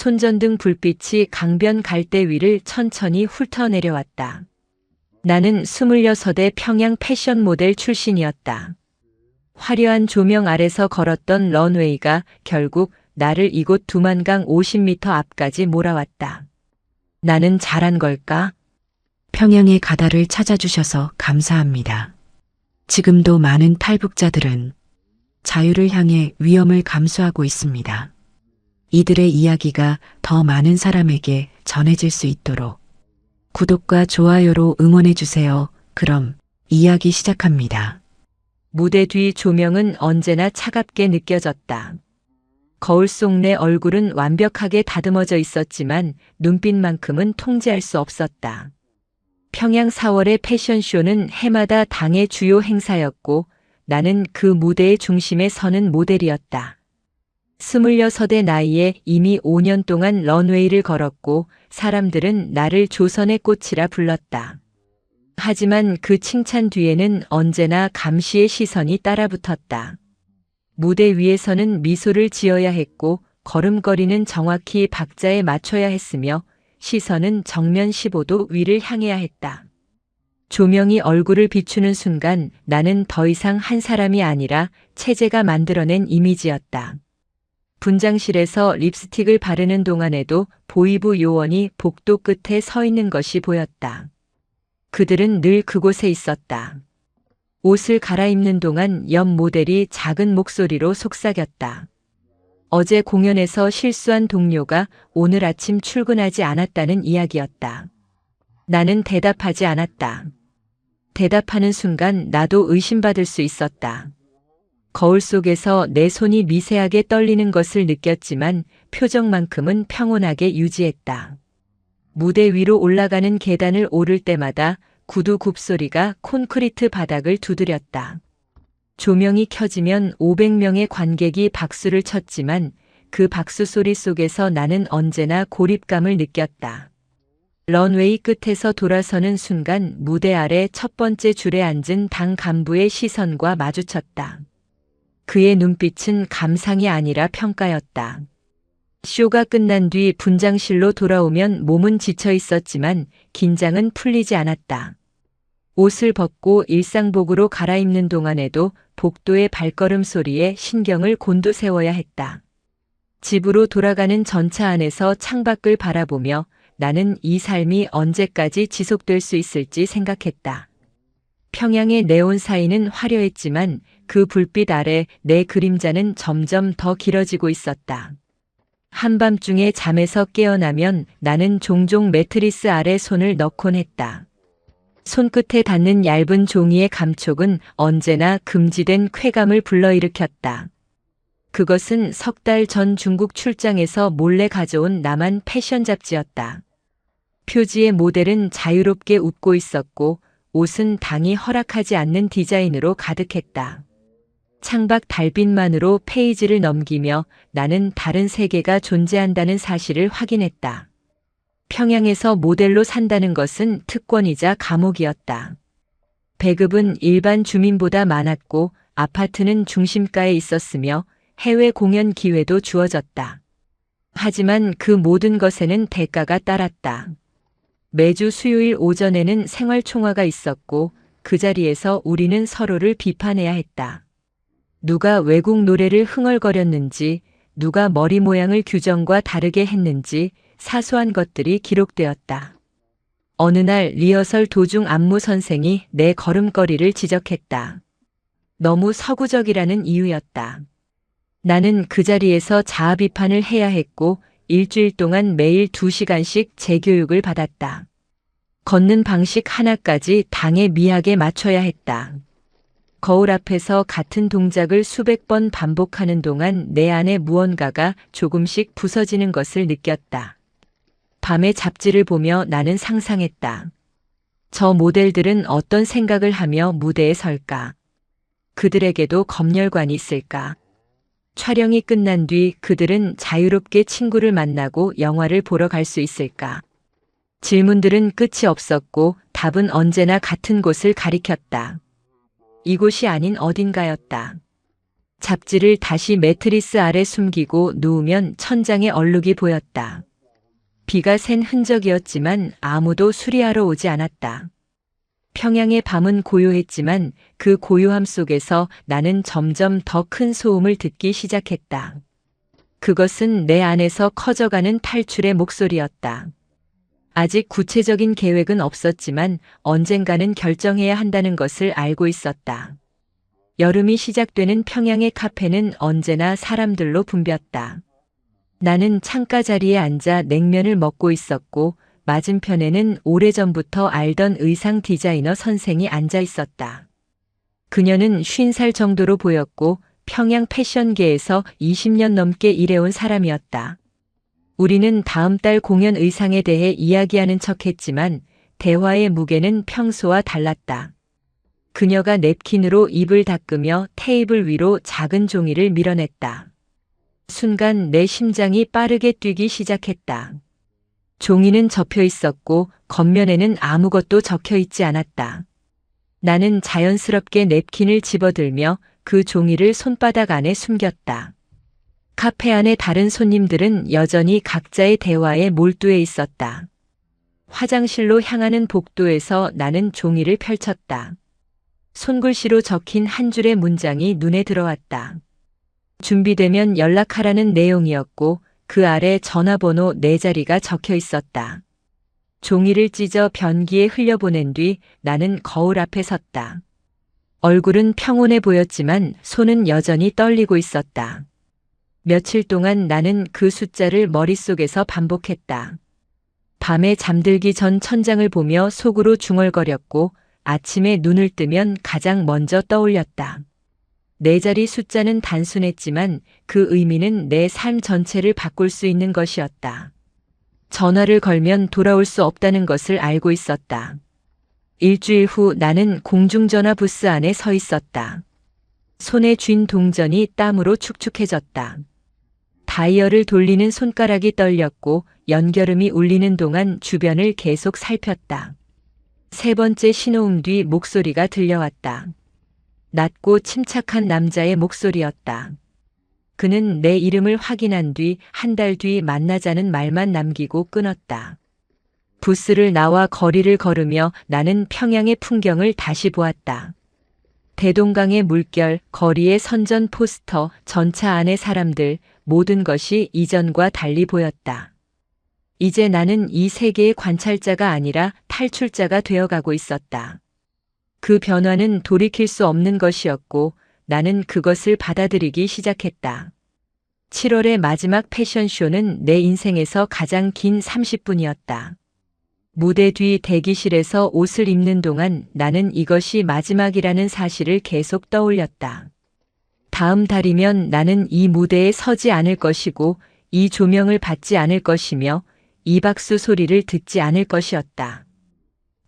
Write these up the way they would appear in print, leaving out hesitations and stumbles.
손전등 불빛이 강변 갈대 위를 천천히 훑어내려왔다. 나는 26의 평양 패션 모델 출신이었다. 화려한 조명 아래서 걸었던 런웨이가 결국 나를 이곳 두만강 50m 앞까지 몰아왔다. 나는 잘한 걸까? 평양의 가다를 찾아주셔서 감사합니다. 지금도 많은 탈북자들은 자유를 향해 위험을 감수하고 있습니다. 이들의 이야기가 더 많은 사람에게 전해질 수 있도록 구독과 좋아요로 응원해주세요. 그럼 이야기 시작합니다. 무대 뒤 조명은 언제나 차갑게 느껴졌다. 거울 속 내 얼굴은 완벽하게 다듬어져 있었지만 눈빛만큼은 통제할 수 없었다. 평양 4월의 패션쇼는 해마다 당의 주요 행사였고 나는 그 무대의 중심에 서는 모델이었다. 26의 나이에 이미 5년 동안 런웨이를 걸었고 사람들은 나를 조선의 꽃이라 불렀다. 하지만 그 칭찬 뒤에는 언제나 감시의 시선이 따라붙었다. 무대 위에서는 미소를 지어야 했고 걸음걸이는 정확히 박자에 맞춰야 했으며 시선은 정면 15도 위를 향해야 했다. 조명이 얼굴을 비추는 순간 나는 더 이상 한 사람이 아니라 체제가 만들어낸 이미지였다. 분장실에서 립스틱을 바르는 동안에도 보이부 요원이 복도 끝에 서 있는 것이 보였다. 그들은 늘 그곳에 있었다. 옷을 갈아입는 동안 옆 모델이 작은 목소리로 속삭였다. 어제 공연에서 실수한 동료가 오늘 아침 출근하지 않았다는 이야기였다. 나는 대답하지 않았다. 대답하는 순간 나도 의심받을 수 있었다. 거울 속에서 내 손이 미세하게 떨리는 것을 느꼈지만 표정만큼은 평온하게 유지했다. 무대 위로 올라가는 계단을 오를 때마다 구두 굽소리가 콘크리트 바닥을 두드렸다. 조명이 켜지면 500명의 관객이 박수를 쳤지만 그 박수 소리 속에서 나는 언제나 고립감을 느꼈다. 런웨이 끝에서 돌아서는 순간 무대 아래 첫 번째 줄에 앉은 당 간부의 시선과 마주쳤다. 그의 눈빛은 감상이 아니라 평가였다. 쇼가 끝난 뒤 분장실로 돌아오면 몸은 지쳐 있었지만 긴장은 풀리지 않았다. 옷을 벗고 일상복으로 갈아입는 동안에도 복도의 발걸음 소리에 신경을 곤두세워야 했다. 집으로 돌아가는 전차 안에서 창밖을 바라보며 나는 이 삶이 언제까지 지속될 수 있을지 생각했다. 평양의 네온 사이는 화려했지만 그 불빛 아래 내 그림자는 점점 더 길어지고 있었다. 한밤중에 잠에서 깨어나면 나는 종종 매트리스 아래 손을 넣곤 했다. 손끝에 닿는 얇은 종이의 감촉은 언제나 금지된 쾌감을 불러일으켰다. 그것은 석 달 전 중국 출장에서 몰래 가져온 남한 패션 잡지였다. 표지의 모델은 자유롭게 웃고 있었고 옷은 당이 허락하지 않는 디자인으로 가득했다. 창밖 달빛만으로 페이지를 넘기며 나는 다른 세계가 존재한다는 사실을 확인했다. 평양에서 모델로 산다는 것은 특권이자 감옥이었다. 배급은 일반 주민보다 많았고 아파트는 중심가에 있었으며 해외 공연 기회도 주어졌다. 하지만 그 모든 것에는 대가가 따랐다. 매주 수요일 오전에는 생활총화가 있었고 그 자리에서 우리는 서로를 비판해야 했다. 누가 외국 노래를 흥얼거렸는지, 누가 머리 모양을 규정과 다르게 했는지 사소한 것들이 기록되었다. 어느 날 리허설 도중 안무 선생이 내 걸음걸이를 지적했다. 너무 서구적이라는 이유였다. 나는 그 자리에서 자아 비판을 해야 했고 일주일 동안 매일 2시간씩 재교육을 받았다. 걷는 방식 하나까지 당에 미하게 맞춰야 했다. 거울 앞에서 같은 동작을 수백 번 반복하는 동안 내 안에 무언가가 조금씩 부서지는 것을 느꼈다. 밤에 잡지를 보며 나는 상상했다. 저 모델들은 어떤 생각을 하며 무대에 설까? 그들에게도 검열관이 있을까? 촬영이 끝난 뒤 그들은 자유롭게 친구를 만나고 영화를 보러 갈 수 있을까? 질문들은 끝이 없었고 답은 언제나 같은 곳을 가리켰다. 이곳이 아닌 어딘가였다. 잡지를 다시 매트리스 아래 숨기고 누우면 천장에 얼룩이 보였다. 비가 샌 흔적이었지만 아무도 수리하러 오지 않았다. 평양의 밤은 고요했지만 그 고요함 속에서 나는 점점 더 큰 소음을 듣기 시작했다. 그것은 내 안에서 커져가는 탈출의 목소리였다. 아직 구체적인 계획은 없었지만 언젠가는 결정해야 한다는 것을 알고 있었다. 여름이 시작되는 평양의 카페는 언제나 사람들로 붐볐다. 나는 창가 자리에 앉아 냉면을 먹고 있었고 맞은편에는 오래전부터 알던 의상 디자이너 선생이 앉아 있었다. 그녀는 50살 정도로 보였고 평양 패션계에서 20년 넘게 일해온 사람이었다. 우리는 다음 달 공연 의상에 대해 이야기하는 척했지만 대화의 무게는 평소와 달랐다. 그녀가 냅킨으로 입을 닦으며 테이블 위로 작은 종이를 밀어냈다. 순간 내 심장이 빠르게 뛰기 시작했다. 종이는 접혀 있었고 겉면에는 아무것도 적혀 있지 않았다. 나는 자연스럽게 냅킨을 집어들며 그 종이를 손바닥 안에 숨겼다. 카페 안의 다른 손님들은 여전히 각자의 대화에 몰두해 있었다. 화장실로 향하는 복도에서 나는 종이를 펼쳤다. 손글씨로 적힌 한 줄의 문장이 눈에 들어왔다. 준비되면 연락하라는 내용이었고 그 아래 전화번호 4자리가 적혀 있었다. 종이를 찢어 변기에 흘려보낸 뒤 나는 거울 앞에 섰다. 얼굴은 평온해 보였지만 손은 여전히 떨리고 있었다. 며칠 동안 나는 그 숫자를 머릿속에서 반복했다. 밤에 잠들기 전 천장을 보며 속으로 중얼거렸고 아침에 눈을 뜨면 가장 먼저 떠올렸다. 4자리 숫자는 단순했지만 그 의미는 내 삶 전체를 바꿀 수 있는 것이었다. 전화를 걸면 돌아올 수 없다는 것을 알고 있었다. 일주일 후 나는 공중전화 부스 안에 서 있었다. 손에 쥔 동전이 땀으로 축축해졌다. 다이얼을 돌리는 손가락이 떨렸고 연결음이 울리는 동안 주변을 계속 살폈다. 3번째 신호음 뒤 목소리가 들려왔다. 낮고 침착한 남자의 목소리였다. 그는 내 이름을 확인한 뒤 한 달 뒤 만나자는 말만 남기고 끊었다. 부스를 나와 거리를 걸으며 나는 평양의 풍경을 다시 보았다. 대동강의 물결, 거리의 선전 포스터, 전차 안의 사람들, 모든 것이 이전과 달리 보였다. 이제 나는 이 세계의 관찰자가 아니라 탈출자가 되어가고 있었다. 그 변화는 돌이킬 수 없는 것이었고 나는 그것을 받아들이기 시작했다. 7월의 마지막 패션쇼는 내 인생에서 가장 긴 30분이었다. 무대 뒤 대기실에서 옷을 입는 동안 나는 이것이 마지막이라는 사실을 계속 떠올렸다. 다음 달이면 나는 이 무대에 서지 않을 것이고 이 조명을 받지 않을 것이며 이 박수 소리를 듣지 않을 것이었다.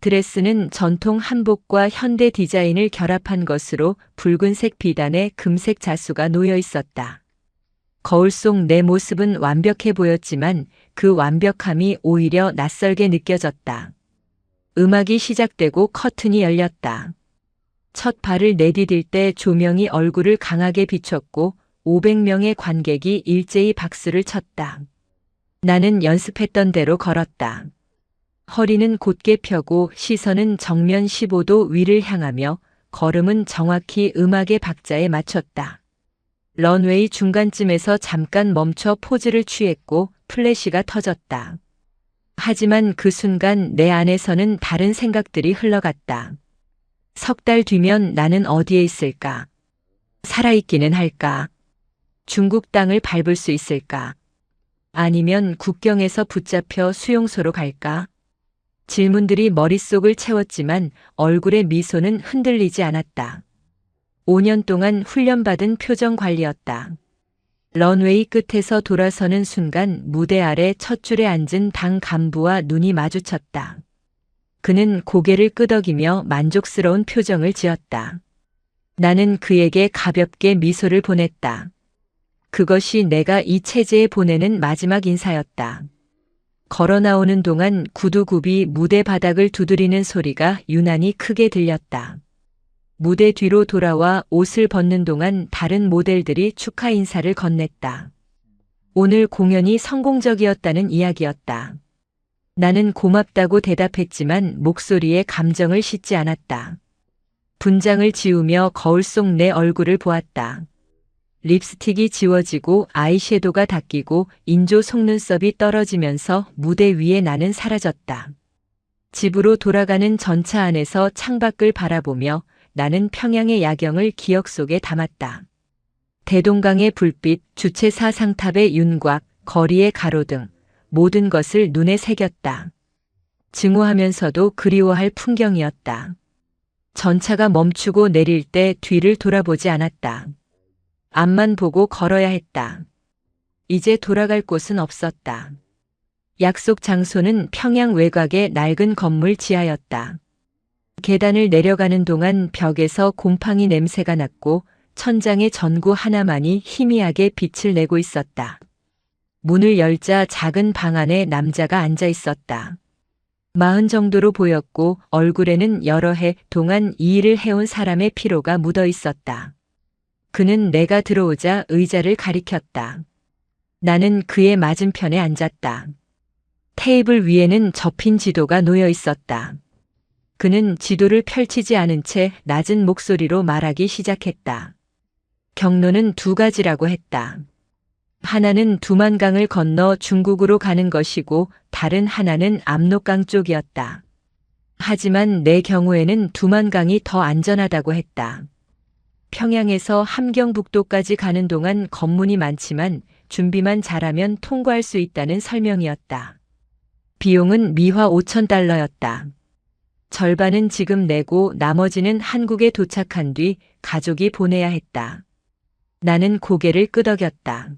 드레스는 전통 한복과 현대 디자인을 결합한 것으로 붉은색 비단에 금색 자수가 놓여 있었다. 거울 속 내 모습은 완벽해 보였지만 그 완벽함이 오히려 낯설게 느껴졌다. 음악이 시작되고 커튼이 열렸다. 첫 발을 내디딜 때 조명이 얼굴을 강하게 비췄고 500명의 관객이 일제히 박수를 쳤다. 나는 연습했던 대로 걸었다. 허리는 곧게 펴고 시선은 정면 15도 위를 향하며 걸음은 정확히 음악의 박자에 맞췄다. 런웨이 중간쯤에서 잠깐 멈춰 포즈를 취했고 플래시가 터졌다. 하지만 그 순간 내 안에서는 다른 생각들이 흘러갔다. 3달 뒤면 나는 어디에 있을까? 살아있기는 할까? 중국 땅을 밟을 수 있을까? 아니면 국경에서 붙잡혀 수용소로 갈까? 질문들이 머릿속을 채웠지만 얼굴의 미소는 흔들리지 않았다. 5년 동안 훈련받은 표정 관리였다. 런웨이 끝에서 돌아서는 순간 무대 아래 첫 줄에 앉은 당 간부와 눈이 마주쳤다. 그는 고개를 끄덕이며 만족스러운 표정을 지었다. 나는 그에게 가볍게 미소를 보냈다. 그것이 내가 이 체제에 보내는 마지막 인사였다. 걸어 나오는 동안 구두굽이 무대 바닥을 두드리는 소리가 유난히 크게 들렸다. 무대 뒤로 돌아와 옷을 벗는 동안 다른 모델들이 축하 인사를 건넸다. 오늘 공연이 성공적이었다는 이야기였다. 나는 고맙다고 대답했지만 목소리에 감정을 싣지 않았다. 분장을 지우며 거울 속 내 얼굴을 보았다. 립스틱이 지워지고 아이섀도가 닦이고 인조 속눈썹이 떨어지면서 무대 위에 나는 사라졌다. 집으로 돌아가는 전차 안에서 창밖을 바라보며 나는 평양의 야경을 기억 속에 담았다. 대동강의 불빛, 주체사 상탑의 윤곽, 거리의 가로등, 모든 것을 눈에 새겼다. 증오하면서도 그리워할 풍경이었다. 전차가 멈추고 내릴 때 뒤를 돌아보지 않았다. 앞만 보고 걸어야 했다. 이제 돌아갈 곳은 없었다. 약속 장소는 평양 외곽의 낡은 건물 지하였다. 계단을 내려가는 동안 벽에서 곰팡이 냄새가 났고 천장의 전구 하나만이 희미하게 빛을 내고 있었다. 문을 열자 작은 방 안에 남자가 앉아 있었다. 40 정도로 보였고 얼굴에는 여러 해 동안 이 일을 해온 사람의 피로가 묻어 있었다. 그는 내가 들어오자 의자를 가리켰다. 나는 그의 맞은편에 앉았다. 테이블 위에는 접힌 지도가 놓여 있었다. 그는 지도를 펼치지 않은 채 낮은 목소리로 말하기 시작했다. 경로는 2가지라고 했다. 하나는 두만강을 건너 중국으로 가는 것이고 다른 하나는 압록강 쪽이었다. 하지만 내 경우에는 두만강이 더 안전하다고 했다. 평양에서 함경북도까지 가는 동안 검문이 많지만 준비만 잘하면 통과할 수 있다는 설명이었다. 비용은 미화 5,000달러였다. 절반은 지금 내고 나머지는 한국에 도착한 뒤 가족이 보내야 했다. 나는 고개를 끄덕였다.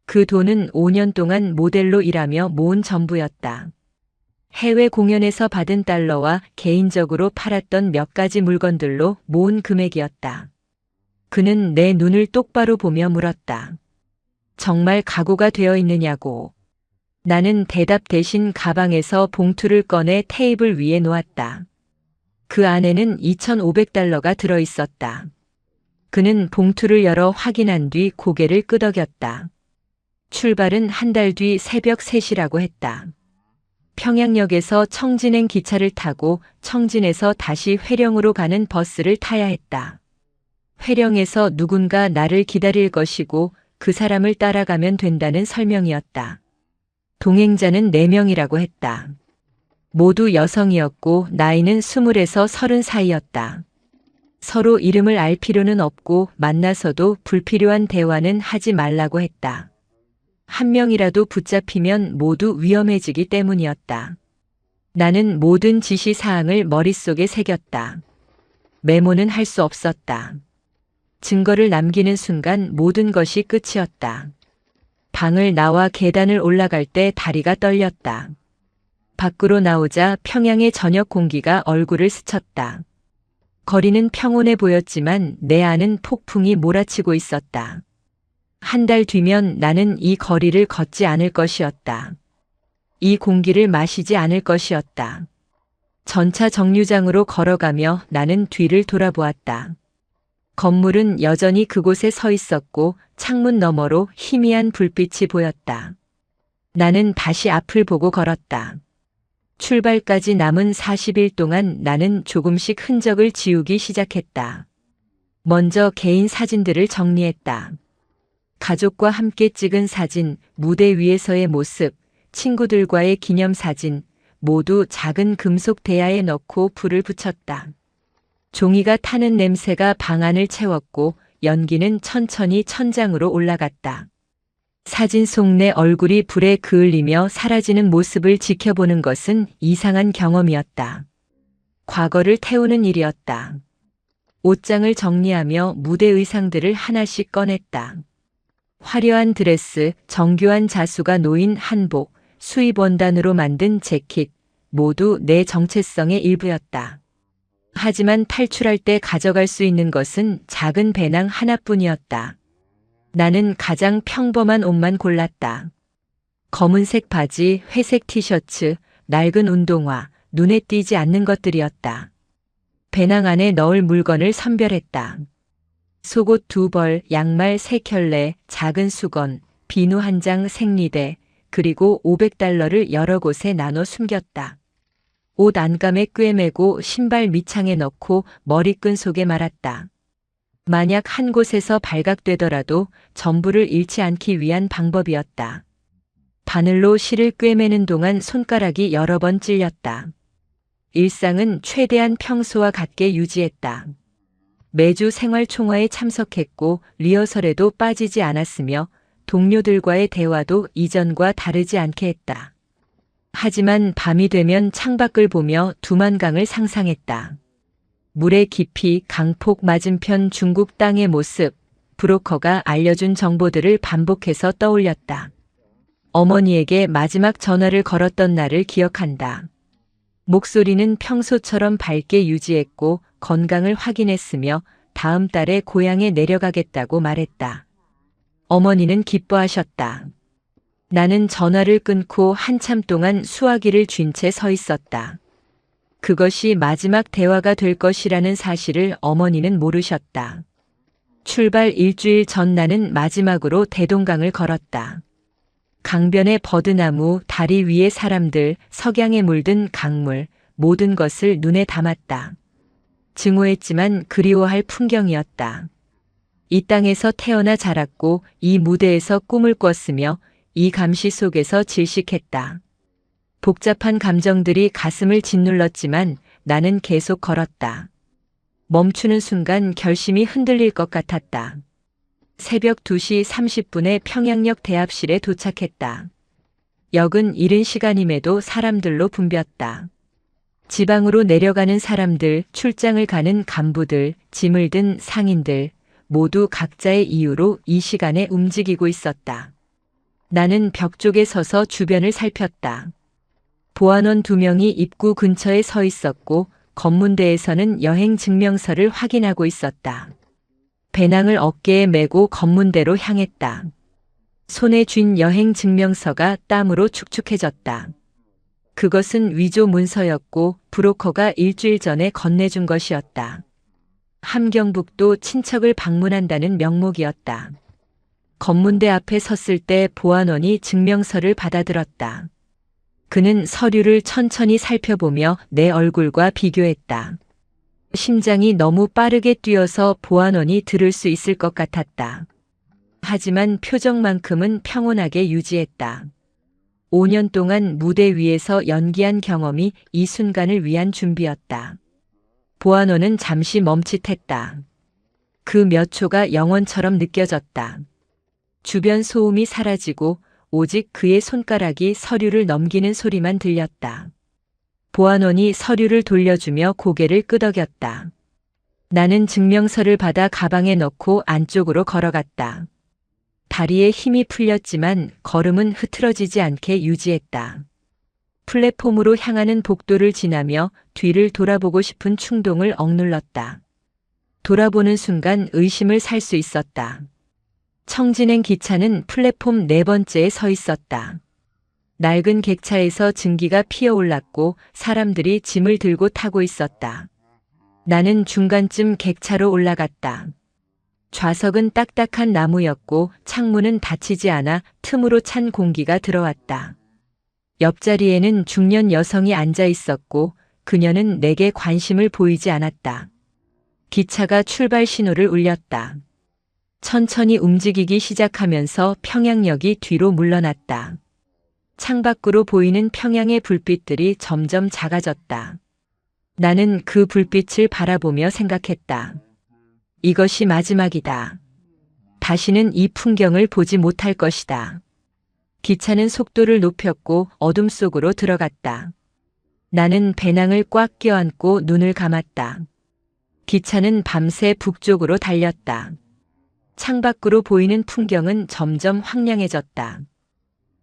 그 돈은 5년 동안 모델로 일하며 모은 전부였다. 해외 공연에서 받은 달러와 개인적으로 팔았던 몇 가지 물건들로 모은 금액이었다. 그는 내 눈을 똑바로 보며 물었다. 정말 각오가 되어 있느냐고. 나는 대답 대신 가방에서 봉투를 꺼내 테이블 위에 놓았다. 그 안에는 2,500달러가 들어 있었다. 그는 봉투를 열어 확인한 뒤 고개를 끄덕였다. 출발은 한 달 뒤 새벽 3시라고 했다. 평양역에서 청진행 기차를 타고 청진에서 다시 회령으로 가는 버스를 타야 했다. 회령에서 누군가 나를 기다릴 것이고 그 사람을 따라가면 된다는 설명이었다. 동행자는 4명이라고 했다. 모두 여성이었고 나이는 20에서 30 사이였다. 서로 이름을 알 필요는 없고 만나서도 불필요한 대화는 하지 말라고 했다. 한 명이라도 붙잡히면 모두 위험해지기 때문이었다. 나는 모든 지시사항을 머릿속에 새겼다. 메모는 할 수 없었다. 증거를 남기는 순간 모든 것이 끝이었다. 방을 나와 계단을 올라갈 때 다리가 떨렸다. 밖으로 나오자 평양의 저녁 공기가 얼굴을 스쳤다. 거리는 평온해 보였지만 내 안은 폭풍이 몰아치고 있었다. 한 달 뒤면 나는 이 거리를 걷지 않을 것이었다. 이 공기를 마시지 않을 것이었다. 전차 정류장으로 걸어가며 나는 뒤를 돌아보았다. 건물은 여전히 그곳에 서 있었고 창문 너머로 희미한 불빛이 보였다. 나는 다시 앞을 보고 걸었다. 출발까지 남은 40일 동안 나는 조금씩 흔적을 지우기 시작했다. 먼저 개인 사진들을 정리했다. 가족과 함께 찍은 사진, 무대 위에서의 모습, 친구들과의 기념사진, 모두 작은 금속 대야에 넣고 불을 붙였다. 종이가 타는 냄새가 방 안을 채웠고 연기는 천천히 천장으로 올라갔다. 사진 속 내 얼굴이 불에 그을리며 사라지는 모습을 지켜보는 것은 이상한 경험이었다. 과거를 태우는 일이었다. 옷장을 정리하며 무대 의상들을 하나씩 꺼냈다. 화려한 드레스, 정교한 자수가 놓인 한복, 수입 원단으로 만든 재킷, 모두 내 정체성의 일부였다. 하지만 탈출할 때 가져갈 수 있는 것은 작은 배낭 하나뿐이었다. 나는 가장 평범한 옷만 골랐다. 검은색 바지, 회색 티셔츠, 낡은 운동화, 눈에 띄지 않는 것들이었다. 배낭 안에 넣을 물건을 선별했다. 속옷 2벌, 양말 3켤레, 작은 수건, 비누 1장 생리대, 그리고 $500를 여러 곳에 나눠 숨겼다. 옷 안감에 꿰매고 신발 밑창에 넣고 머리끈 속에 말았다. 만약 한 곳에서 발각되더라도 전부를 잃지 않기 위한 방법이었다. 바늘로 실을 꿰매는 동안 손가락이 여러 번 찔렸다. 일상은 최대한 평소와 같게 유지했다. 매주 생활 총화에 참석했고 리허설에도 빠지지 않았으며 동료들과의 대화도 이전과 다르지 않게 했다. 하지만 밤이 되면 창밖을 보며 두만강을 상상했다. 물의 깊이, 강폭 맞은편 중국 땅의 모습, 브로커가 알려준 정보들을 반복해서 떠올렸다. 어머니에게 마지막 전화를 걸었던 날을 기억한다. 목소리는 평소처럼 밝게 유지했고 건강을 확인했으며 다음 달에 고향에 내려가겠다고 말했다. 어머니는 기뻐하셨다. 나는 전화를 끊고 한참 동안 수화기를 쥔 채 서 있었다. 그것이 마지막 대화가 될 것이라는 사실을 어머니는 모르셨다. 출발 일주일 전 나는 마지막으로 대동강을 걸었다. 강변의 버드나무, 다리 위의 사람들, 석양에 물든 강물, 모든 것을 눈에 담았다. 증오했지만 그리워할 풍경이었다. 이 땅에서 태어나 자랐고 이 무대에서 꿈을 꿨으며 이 감시 속에서 질식했다. 복잡한 감정들이 가슴을 짓눌렀지만 나는 계속 걸었다. 멈추는 순간 결심이 흔들릴 것 같았다. 새벽 2시 30분에 평양역 대합실에 도착했다. 역은 이른 시간임에도 사람들로 붐볐다. 지방으로 내려가는 사람들, 출장을 가는 간부들, 짐을 든 상인들, 모두 각자의 이유로 이 시간에 움직이고 있었다. 나는 벽 쪽에 서서 주변을 살폈다. 보안원 2명이 입구 근처에 서 있었고 검문대에서는 여행 증명서를 확인하고 있었다. 배낭을 어깨에 메고 검문대로 향했다. 손에 쥔 여행 증명서가 땀으로 축축해졌다. 그것은 위조 문서였고 브로커가 일주일 전에 건네준 것이었다. 함경북도 친척을 방문한다는 명목이었다. 검문대 앞에 섰을 때 보안원이 증명서를 받아들었다. 그는 서류를 천천히 살펴보며 내 얼굴과 비교했다. 심장이 너무 빠르게 뛰어서 보안원이 들을 수 있을 것 같았다. 하지만 표정만큼은 평온하게 유지했다. 5년 동안 무대 위에서 연기한 경험이 이 순간을 위한 준비였다. 보안원은 잠시 멈칫했다. 그 몇 초가 영원처럼 느껴졌다. 주변 소음이 사라지고 오직 그의 손가락이 서류를 넘기는 소리만 들렸다. 보안원이 서류를 돌려주며 고개를 끄덕였다. 나는 증명서를 받아 가방에 넣고 안쪽으로 걸어갔다. 다리에 힘이 풀렸지만 걸음은 흐트러지지 않게 유지했다. 플랫폼으로 향하는 복도를 지나며 뒤를 돌아보고 싶은 충동을 억눌렀다. 돌아보는 순간 의심을 살 수 있었다. 청진행 기차는 플랫폼 4번째에 서 있었다. 낡은 객차에서 증기가 피어올랐고 사람들이 짐을 들고 타고 있었다. 나는 중간쯤 객차로 올라갔다. 좌석은 딱딱한 나무였고 창문은 닫히지 않아 틈으로 찬 공기가 들어왔다. 옆자리에는 중년 여성이 앉아 있었고 그녀는 내게 관심을 보이지 않았다. 기차가 출발 신호를 울렸다. 천천히 움직이기 시작하면서 평양역이 뒤로 물러났다. 창밖으로 보이는 평양의 불빛들이 점점 작아졌다. 나는 그 불빛을 바라보며 생각했다. 이것이 마지막이다. 다시는 이 풍경을 보지 못할 것이다. 기차는 속도를 높였고 어둠 속으로 들어갔다. 나는 배낭을 꽉 껴안고 눈을 감았다. 기차는 밤새 북쪽으로 달렸다. 창밖으로 보이는 풍경은 점점 황량해졌다.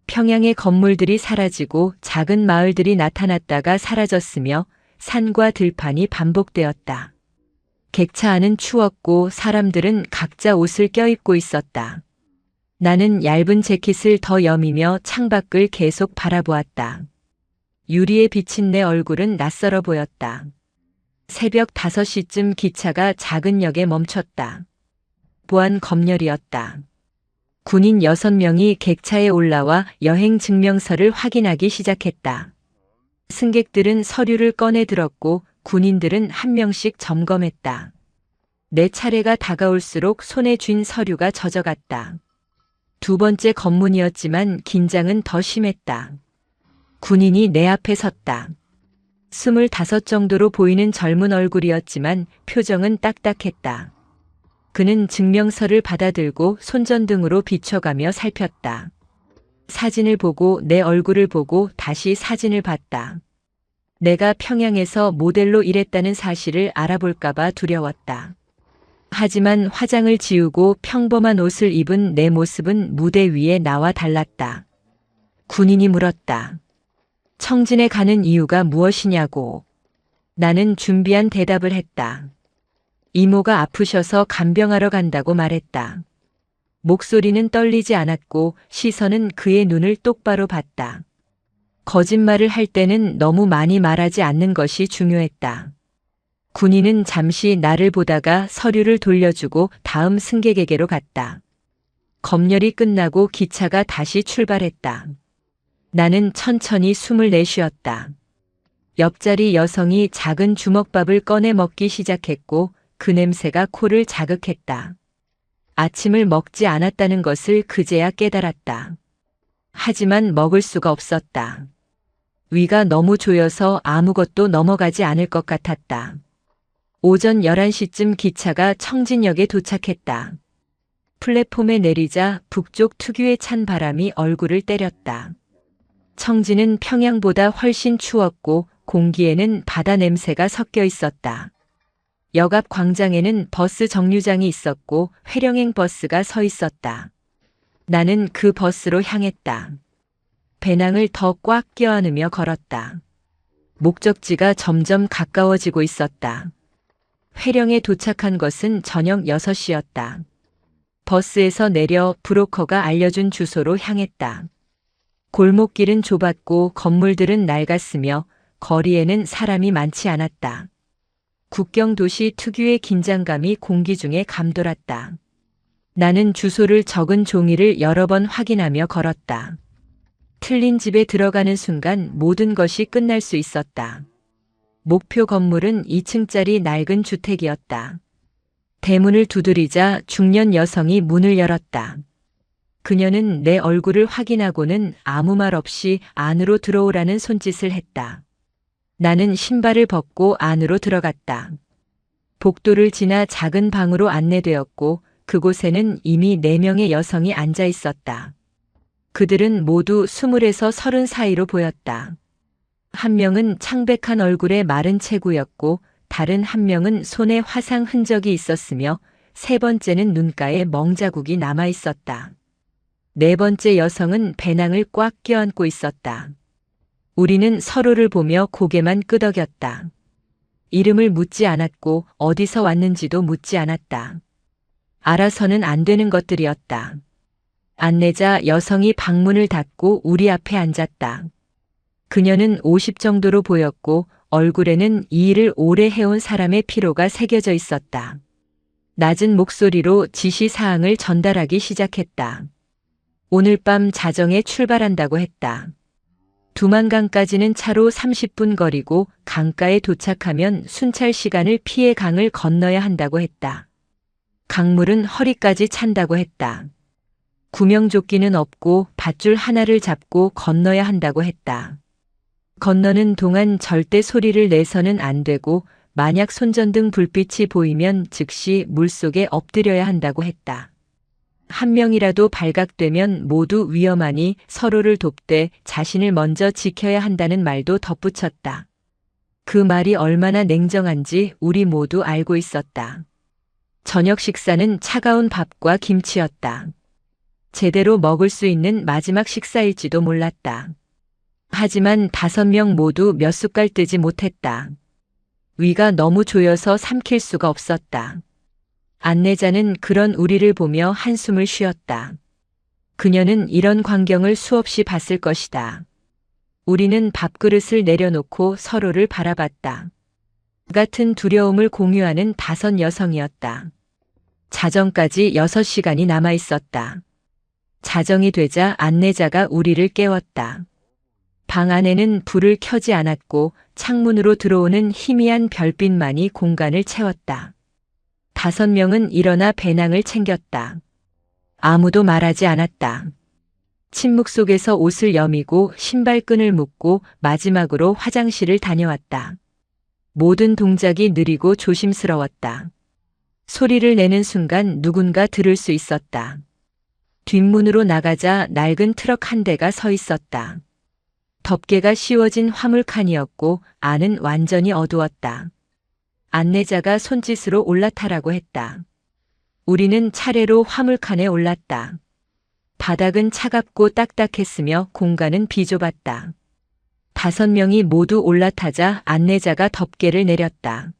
평양의 건물들이 사라지고 작은 마을들이 나타났다가 사라졌으며 산과 들판이 반복되었다. 객차 안은 추웠고 사람들은 각자 옷을 껴입고 있었다. 나는 얇은 재킷을 더 여미며 창밖을 계속 바라보았다. 유리에 비친 내 얼굴은 낯설어 보였다. 새벽 5시쯤 기차가 작은 역에 멈췄다. 보안 검열이었다. 군인 6명이 객차에 올라와 여행 증명서를 확인하기 시작했다. 승객들은 서류를 꺼내 들었고 군인들은 한 명씩 점검했다. 내 차례가 다가올수록 손에 쥔 서류가 젖어갔다. 두 번째 검문이었지만 긴장은 더 심했다. 군인이 내 앞에 섰다. 25 정도로 보이는 젊은 얼굴이었지만 표정은 딱딱했다. 그는 증명서를 받아들고 손전등으로 비춰가며 살폈다. 사진을 보고 내 얼굴을 보고 다시 사진을 봤다. 내가 평양에서 모델로 일했다는 사실을 알아볼까봐 두려웠다. 하지만 화장을 지우고 평범한 옷을 입은 내 모습은 무대 위에 나와 달랐다. 군인이 물었다. 청진에 가는 이유가 무엇이냐고. 나는 준비한 대답을 했다. 이모가 아프셔서 간병하러 간다고 말했다. 목소리는 떨리지 않았고 시선은 그의 눈을 똑바로 봤다. 거짓말을 할 때는 너무 많이 말하지 않는 것이 중요했다. 군인은 잠시 나를 보다가 서류를 돌려주고 다음 승객에게로 갔다. 검열이 끝나고 기차가 다시 출발했다. 나는 천천히 숨을 내쉬었다. 옆자리 여성이 작은 주먹밥을 꺼내 먹기 시작했고 그 냄새가 코를 자극했다. 아침을 먹지 않았다는 것을 그제야 깨달았다. 하지만 먹을 수가 없었다. 위가 너무 조여서 아무것도 넘어가지 않을 것 같았다. 오전 11시쯤 기차가 청진역에 도착했다. 플랫폼에 내리자 북쪽 특유의 찬 바람이 얼굴을 때렸다. 청진은 평양보다 훨씬 추웠고 공기에는 바다 냄새가 섞여 있었다. 역 앞 광장에는 버스 정류장이 있었고 회령행 버스가 서 있었다. 나는 그 버스로 향했다. 배낭을 더 꽉 껴안으며 걸었다. 목적지가 점점 가까워지고 있었다. 회령에 도착한 것은 저녁 6시였다. 버스에서 내려 브로커가 알려준 주소로 향했다. 골목길은 좁았고 건물들은 낡았으며 거리에는 사람이 많지 않았다. 국경 도시 특유의 긴장감이 공기 중에 감돌았다. 나는 주소를 적은 종이를 여러 번 확인하며 걸었다. 틀린 집에 들어가는 순간 모든 것이 끝날 수 있었다. 목표 건물은 2층짜리 낡은 주택이었다. 대문을 두드리자 중년 여성이 문을 열었다. 그녀는 내 얼굴을 확인하고는 아무 말 없이 안으로 들어오라는 손짓을 했다. 나는 신발을 벗고 안으로 들어갔다. 복도를 지나 작은 방으로 안내되었고 그곳에는 이미 4명의 여성이 앉아 있었다. 그들은 모두 20에서 30 사이로 보였다. 한 명은 창백한 얼굴에 마른 체구였고 다른 한 명은 손에 화상 흔적이 있었으며 세 번째는 눈가에 멍자국이 남아 있었다. 네 번째 여성은 배낭을 꽉 껴안고 있었다. 우리는 서로를 보며 고개만 끄덕였다. 이름을 묻지 않았고 어디서 왔는지도 묻지 않았다. 알아서는 안 되는 것들이었다. 안내자 여성이 방문을 닫고 우리 앞에 앉았다. 그녀는 50 정도로 보였고 얼굴에는 이 일을 오래 해온 사람의 피로가 새겨져 있었다. 낮은 목소리로 지시사항을 전달하기 시작했다. 오늘 밤 자정에 출발한다고 했다. 두만강까지는 차로 30분 거리고 강가에 도착하면 순찰 시간을 피해 강을 건너야 한다고 했다. 강물은 허리까지 찬다고 했다. 구명조끼는 없고 밧줄 하나를 잡고 건너야 한다고 했다. 건너는 동안 절대 소리를 내서는 안 되고 만약 손전등 불빛이 보이면 즉시 물속에 엎드려야 한다고 했다. 한 명이라도 발각되면 모두 위험하니 서로를 돕되 자신을 먼저 지켜야 한다는 말도 덧붙였다. 그 말이 얼마나 냉정한지 우리 모두 알고 있었다. 저녁 식사는 차가운 밥과 김치였다. 제대로 먹을 수 있는 마지막 식사일지도 몰랐다. 하지만 5명 모두 몇 숟갈 뜨지 못했다. 위가 너무 조여서 삼킬 수가 없었다. 안내자는 그런 우리를 보며 한숨을 쉬었다. 그녀는 이런 광경을 수없이 봤을 것이다. 우리는 밥그릇을 내려놓고 서로를 바라봤다. 같은 두려움을 공유하는 5 여성이었다. 자정까지 6시간이 남아 있었다. 자정이 되자 안내자가 우리를 깨웠다. 방 안에는 불을 켜지 않았고 창문으로 들어오는 희미한 별빛만이 공간을 채웠다. 5명은 일어나 배낭을 챙겼다. 아무도 말하지 않았다. 침묵 속에서 옷을 여미고 신발끈을 묶고 마지막으로 화장실을 다녀왔다. 모든 동작이 느리고 조심스러웠다. 소리를 내는 순간 누군가 들을 수 있었다. 뒷문으로 나가자 낡은 트럭 한 대가 서 있었다. 덮개가 씌워진 화물칸이었고 안은 완전히 어두웠다. 안내자가 손짓으로 올라타라고 했다. 우리는 차례로 화물칸에 올랐다. 바닥은 차갑고 딱딱했으며 공간은 비좁았다. 5명이 모두 올라타자 안내자가 덮개를 내렸다.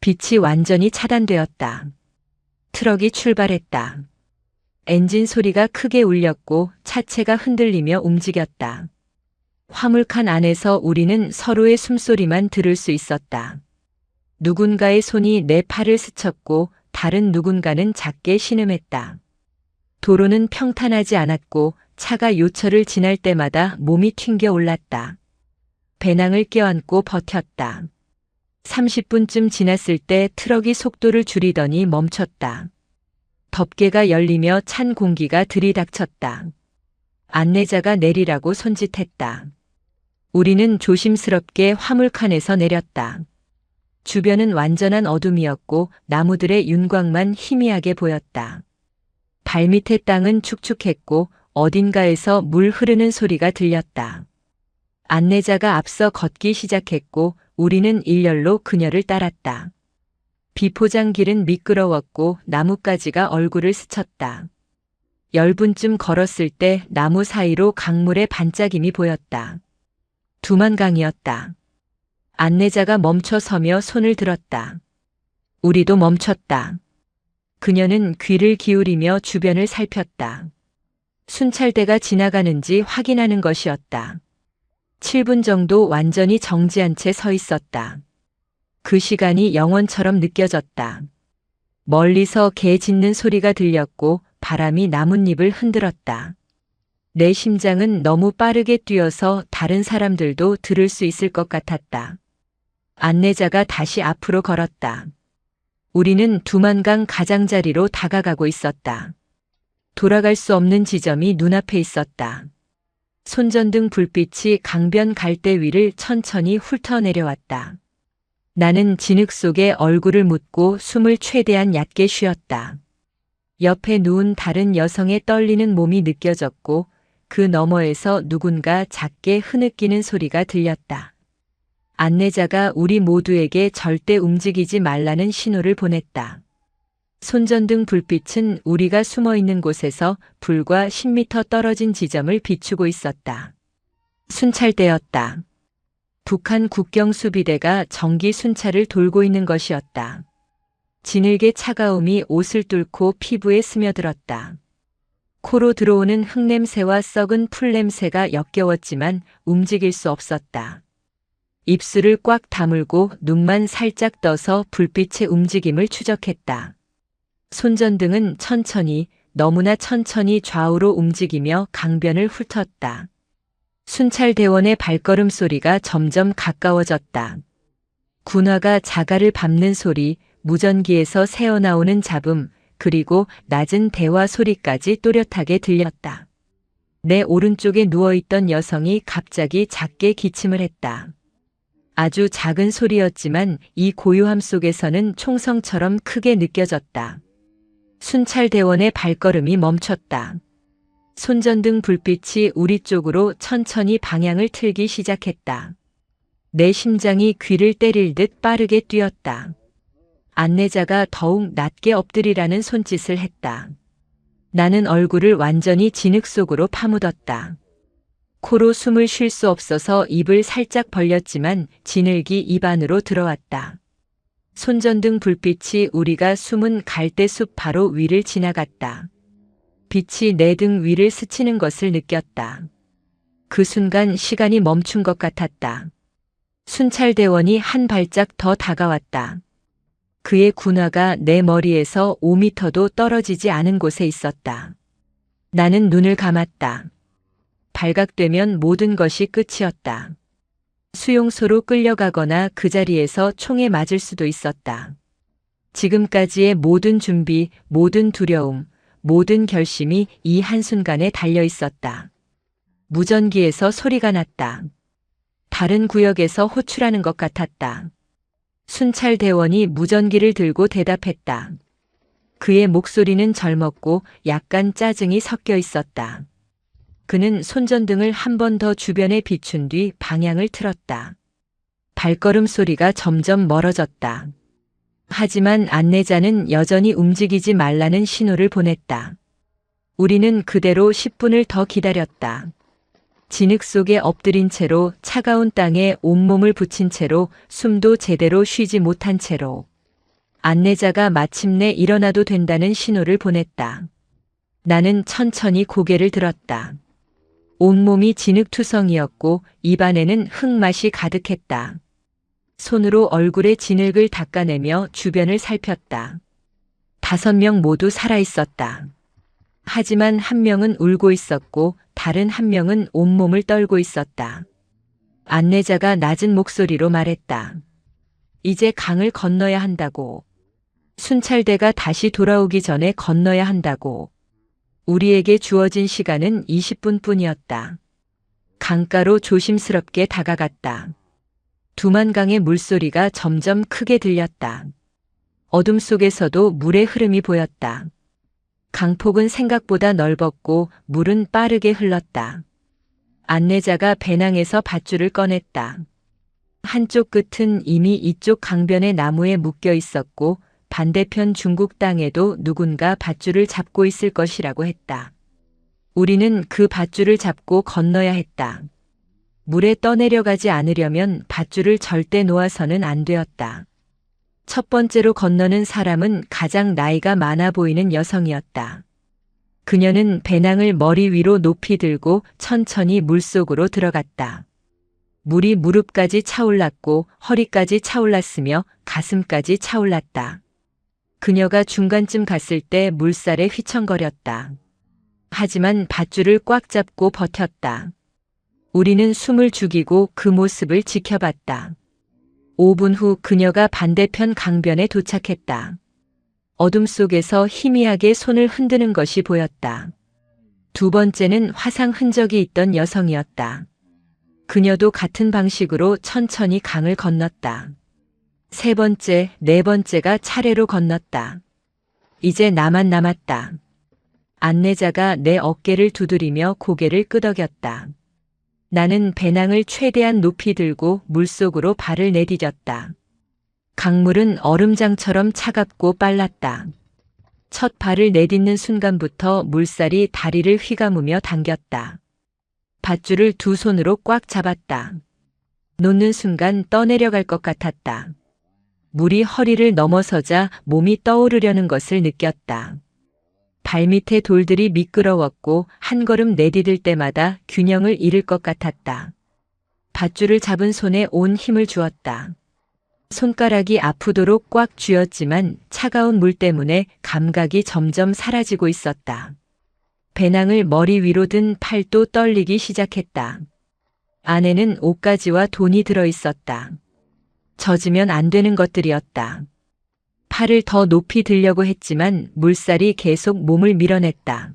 빛이 완전히 차단되었다. 트럭이 출발했다. 엔진 소리가 크게 울렸고 차체가 흔들리며 움직였다. 화물칸 안에서 우리는 서로의 숨소리만 들을 수 있었다. 누군가의 손이 내 팔을 스쳤고 다른 누군가는 작게 신음했다. 도로는 평탄하지 않았고 차가 요철을 지날 때마다 몸이 튕겨 올랐다. 배낭을 껴안고 버텼다. 30분쯤 지났을 때 트럭이 속도를 줄이더니 멈췄다. 덮개가 열리며 찬 공기가 들이닥쳤다. 안내자가 내리라고 손짓했다. 우리는 조심스럽게 화물칸에서 내렸다. 주변은 완전한 어둠이었고 나무들의 윤곽만 희미하게 보였다. 발밑의 땅은 축축했고 어딘가에서 물 흐르는 소리가 들렸다. 안내자가 앞서 걷기 시작했고 우리는 일렬로 그녀를 따랐다. 비포장 길은 미끄러웠고 나뭇가지가 얼굴을 스쳤다. 10분쯤 걸었을 때 나무 사이로 강물의 반짝임이 보였다. 두만강이었다. 안내자가 멈춰 서며 손을 들었다. 우리도 멈췄다. 그녀는 귀를 기울이며 주변을 살폈다. 순찰대가 지나가는지 확인하는 것이었다. 7분 정도 완전히 정지한 채 서 있었다. 그 시간이 영원처럼 느껴졌다. 멀리서 개 짖는 소리가 들렸고 바람이 나뭇잎을 흔들었다. 내 심장은 너무 빠르게 뛰어서 다른 사람들도 들을 수 있을 것 같았다. 안내자가 다시 앞으로 걸었다. 우리는 두만강 가장자리로 다가가고 있었다. 돌아갈 수 없는 지점이 눈앞에 있었다. 손전등 불빛이 강변 갈대 위를 천천히 훑어내려왔다. 나는 진흙 속에 얼굴을 묻고 숨을 최대한 얕게 쉬었다. 옆에 누운 다른 여성의 떨리는 몸이 느껴졌고 그 너머에서 누군가 작게 흐느끼는 소리가 들렸다. 안내자가 우리 모두에게 절대 움직이지 말라는 신호를 보냈다. 손전등 불빛은 우리가 숨어 있는 곳에서 불과 10m 떨어진 지점을 비추고 있었다. 순찰대였다. 북한 국경수비대가 정기 순찰을 돌고 있는 것이었다. 진흙의 차가움이 옷을 뚫고 피부에 스며들었다. 코로 들어오는 흙냄새와 썩은 풀냄새가 역겨웠지만 움직일 수 없었다. 입술을 꽉 다물고 눈만 살짝 떠서 불빛의 움직임을 추적했다. 손전등은 천천히, 너무나 천천히 좌우로 움직이며 강변을 훑었다. 순찰대원의 발걸음 소리가 점점 가까워졌다. 군화가 자갈을 밟는 소리, 무전기에서 새어나오는 잡음, 그리고 낮은 대화 소리까지 또렷하게 들렸다. 내 오른쪽에 누워있던 여성이 갑자기 작게 기침을 했다. 아주 작은 소리였지만 이 고요함 속에서는 총성처럼 크게 느껴졌다. 순찰대원의 발걸음이 멈췄다. 손전등 불빛이 우리 쪽으로 천천히 방향을 틀기 시작했다. 내 심장이 귀를 때릴 듯 빠르게 뛰었다. 안내자가 더욱 낮게 엎드리라는 손짓을 했다. 나는 얼굴을 완전히 진흙 속으로 파묻었다. 코로 숨을 쉴 수 없어서 입을 살짝 벌렸지만 진흙이 입 안으로 들어왔다. 손전등 불빛이 우리가 숨은 갈대숲 바로 위를 지나갔다. 빛이 내 등 위를 스치는 것을 느꼈다. 그 순간 시간이 멈춘 것 같았다. 순찰대원이 한 발짝 더 다가왔다. 그의 군화가 내 머리에서 5미터도 떨어지지 않은 곳에 있었다. 나는 눈을 감았다. 발각되면 모든 것이 끝이었다. 수용소로 끌려가거나 그 자리에서 총에 맞을 수도 있었다. 지금까지의 모든 준비, 모든 두려움, 모든 결심이 이 한순간에 달려 있었다. 무전기에서 소리가 났다. 다른 구역에서 호출하는 것 같았다. 순찰대원이 무전기를 들고 대답했다. 그의 목소리는 젊었고 약간 짜증이 섞여 있었다. 그는 손전등을 한 번 더 주변에 비춘 뒤 방향을 틀었다. 발걸음 소리가 점점 멀어졌다. 하지만 안내자는 여전히 움직이지 말라는 신호를 보냈다. 우리는 그대로 10분을 더 기다렸다. 진흙 속에 엎드린 채로 차가운 땅에 온몸을 붙인 채로 숨도 제대로 쉬지 못한 채로 안내자가 마침내 일어나도 된다는 신호를 보냈다. 나는 천천히 고개를 들었다. 온몸이 진흙투성이었고 입안에는 흙맛이 가득했다. 손으로 얼굴에 진흙을 닦아내며 주변을 살폈다. 5명 모두 살아있었다. 하지만 한 명은 울고 있었고 다른 한 명은 온몸을 떨고 있었다. 안내자가 낮은 목소리로 말했다. 이제 강을 건너야 한다고. 순찰대가 다시 돌아오기 전에 건너야 한다고. 우리에게 주어진 시간은 20분뿐이었다. 강가로 조심스럽게 다가갔다. 두만강의 물소리가 점점 크게 들렸다. 어둠 속에서도 물의 흐름이 보였다. 강폭은 생각보다 넓었고 물은 빠르게 흘렀다. 안내자가 배낭에서 밧줄을 꺼냈다. 한쪽 끝은 이미 이쪽 강변의 나무에 묶여 있었고 반대편 중국 땅에도 누군가 밧줄을 잡고 있을 것이라고 했다. 우리는 그 밧줄을 잡고 건너야 했다. 물에 떠내려가지 않으려면 밧줄을 절대 놓아서는 안 되었다. 첫 번째로 건너는 사람은 가장 나이가 많아 보이는 여성이었다. 그녀는 배낭을 머리 위로 높이 들고 천천히 물속으로 들어갔다. 물이 무릎까지 차올랐고 허리까지 차올랐으며 가슴까지 차올랐다. 그녀가 중간쯤 갔을 때 물살에 휘청거렸다. 하지만 밧줄을 꽉 잡고 버텼다. 우리는 숨을 죽이고 그 모습을 지켜봤다. 5분 후 그녀가 반대편 강변에 도착했다. 어둠 속에서 희미하게 손을 흔드는 것이 보였다. 두 번째는 화상 흔적이 있던 여성이었다. 그녀도 같은 방식으로 천천히 강을 건넜다. 세 번째, 네 번째가 차례로 건넜다. 이제 나만 남았다. 안내자가 내 어깨를 두드리며 고개를 끄덕였다. 나는 배낭을 최대한 높이 들고 물속으로 발을 내디뎠다. 강물은 얼음장처럼 차갑고 빨랐다. 첫 발을 내딛는 순간부터 물살이 다리를 휘감으며 당겼다. 밧줄을 두 손으로 꽉 잡았다. 놓는 순간 떠내려갈 것 같았다. 물이 허리를 넘어서자 몸이 떠오르려는 것을 느꼈다. 발밑에 돌들이 미끄러웠고 한 걸음 내디딜 때마다 균형을 잃을 것 같았다. 밧줄을 잡은 손에 온 힘을 주었다. 손가락이 아프도록 꽉 쥐었지만 차가운 물 때문에 감각이 점점 사라지고 있었다. 배낭을 머리 위로 든 팔도 떨리기 시작했다. 안에는 옷가지와 돈이 들어 있었다. 젖으면 안 되는 것들이었다. 팔을 더 높이 들려고 했지만 물살이 계속 몸을 밀어냈다.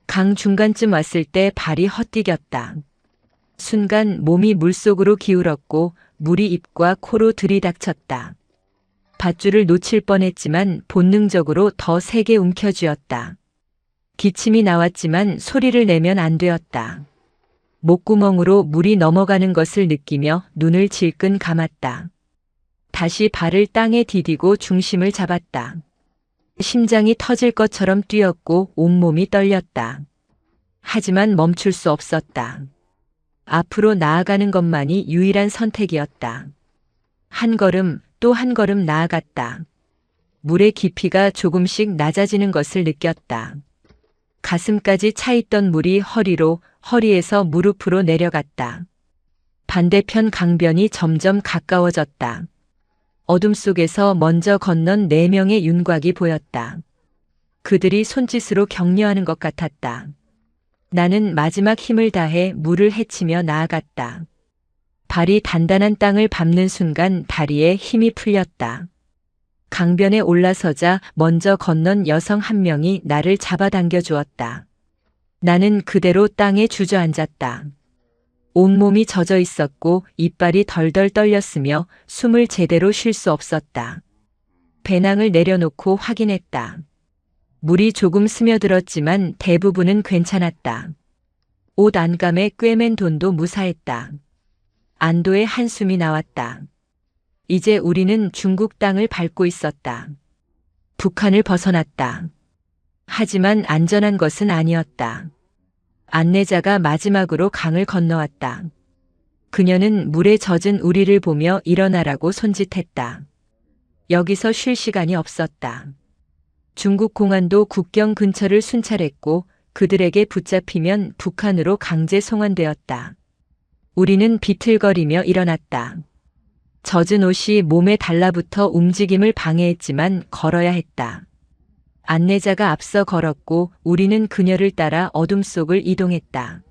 강 중간쯤 왔을 때 발이 헛디겼다. 순간 몸이 물속으로 기울었고 물이 입과 코로 들이닥쳤다. 밧줄을 놓칠 뻔했지만 본능적으로 더 세게 움켜쥐었다. 기침이 나왔지만 소리를 내면 안 되었다. 목구멍으로 물이 넘어가는 것을 느끼며 눈을 질끈 감았다. 다시 발을 땅에 디디고 중심을 잡았다. 심장이 터질 것처럼 뛰었고 온몸이 떨렸다. 하지만 멈출 수 없었다. 앞으로 나아가는 것만이 유일한 선택이었다. 한 걸음 또 한 걸음 나아갔다. 물의 깊이가 조금씩 낮아지는 것을 느꼈다. 가슴까지 차 있던 물이 허리에서 무릎으로 내려갔다. 반대편 강변이 점점 가까워졌다. 어둠 속에서 먼저 건넌 4명의 윤곽이 보였다. 그들이 손짓으로 격려하는 것 같았다. 나는 마지막 힘을 다해 물을 헤치며 나아갔다. 발이 단단한 땅을 밟는 순간 다리에 힘이 풀렸다. 강변에 올라서자 먼저 건넌 여성 한 명이 나를 잡아당겨 주었다. 나는 그대로 땅에 주저앉았다. 온몸이 젖어 있었고 이빨이 덜덜 떨렸으며 숨을 제대로 쉴 수 없었다. 배낭을 내려놓고 확인했다. 물이 조금 스며들었지만 대부분은 괜찮았다. 옷 안감에 꿰맨 돈도 무사했다. 안도의 한숨이 나왔다. 이제 우리는 중국 땅을 밟고 있었다. 북한을 벗어났다. 하지만 안전한 것은 아니었다. 안내자가 마지막으로 강을 건너왔다. 그녀는 물에 젖은 우리를 보며 일어나라고 손짓했다. 여기서 쉴 시간이 없었다. 중국 공안도 국경 근처를 순찰했고 그들에게 붙잡히면 북한으로 강제 송환되었다. 우리는 비틀거리며 일어났다. 젖은 옷이 몸에 달라붙어 움직임을 방해했지만 걸어야 했다. 안내자가 앞서 걸었고 우리는 그녀를 따라 어둠 속을 이동했다.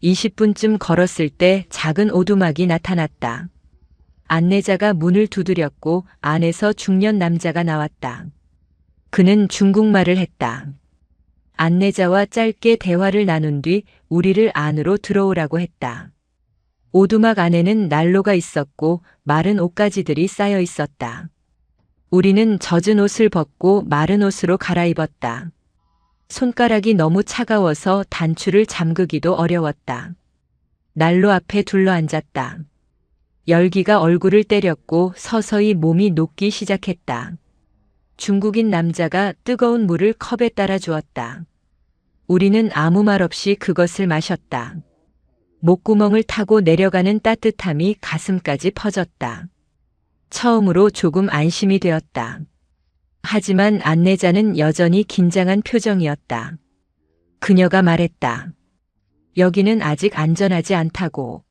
20분쯤 걸었을 때 작은 오두막이 나타났다. 안내자가 문을 두드렸고 안에서 중년 남자가 나왔다. 그는 중국말을 했다. 안내자와 짧게 대화를 나눈 뒤 우리를 안으로 들어오라고 했다. 오두막 안에는 난로가 있었고 마른 옷가지들이 쌓여 있었다. 우리는 젖은 옷을 벗고 마른 옷으로 갈아입었다. 손가락이 너무 차가워서 단추를 잠그기도 어려웠다. 난로 앞에 둘러앉았다. 열기가 얼굴을 때렸고 서서히 몸이 녹기 시작했다. 중국인 남자가 뜨거운 물을 컵에 따라 주었다. 우리는 아무 말 없이 그것을 마셨다. 목구멍을 타고 내려가는 따뜻함이 가슴까지 퍼졌다. 처음으로 조금 안심이 되었다. 하지만 안내자는 여전히 긴장한 표정이었다. 그녀가 말했다. 여기는 아직 안전하지 않다고.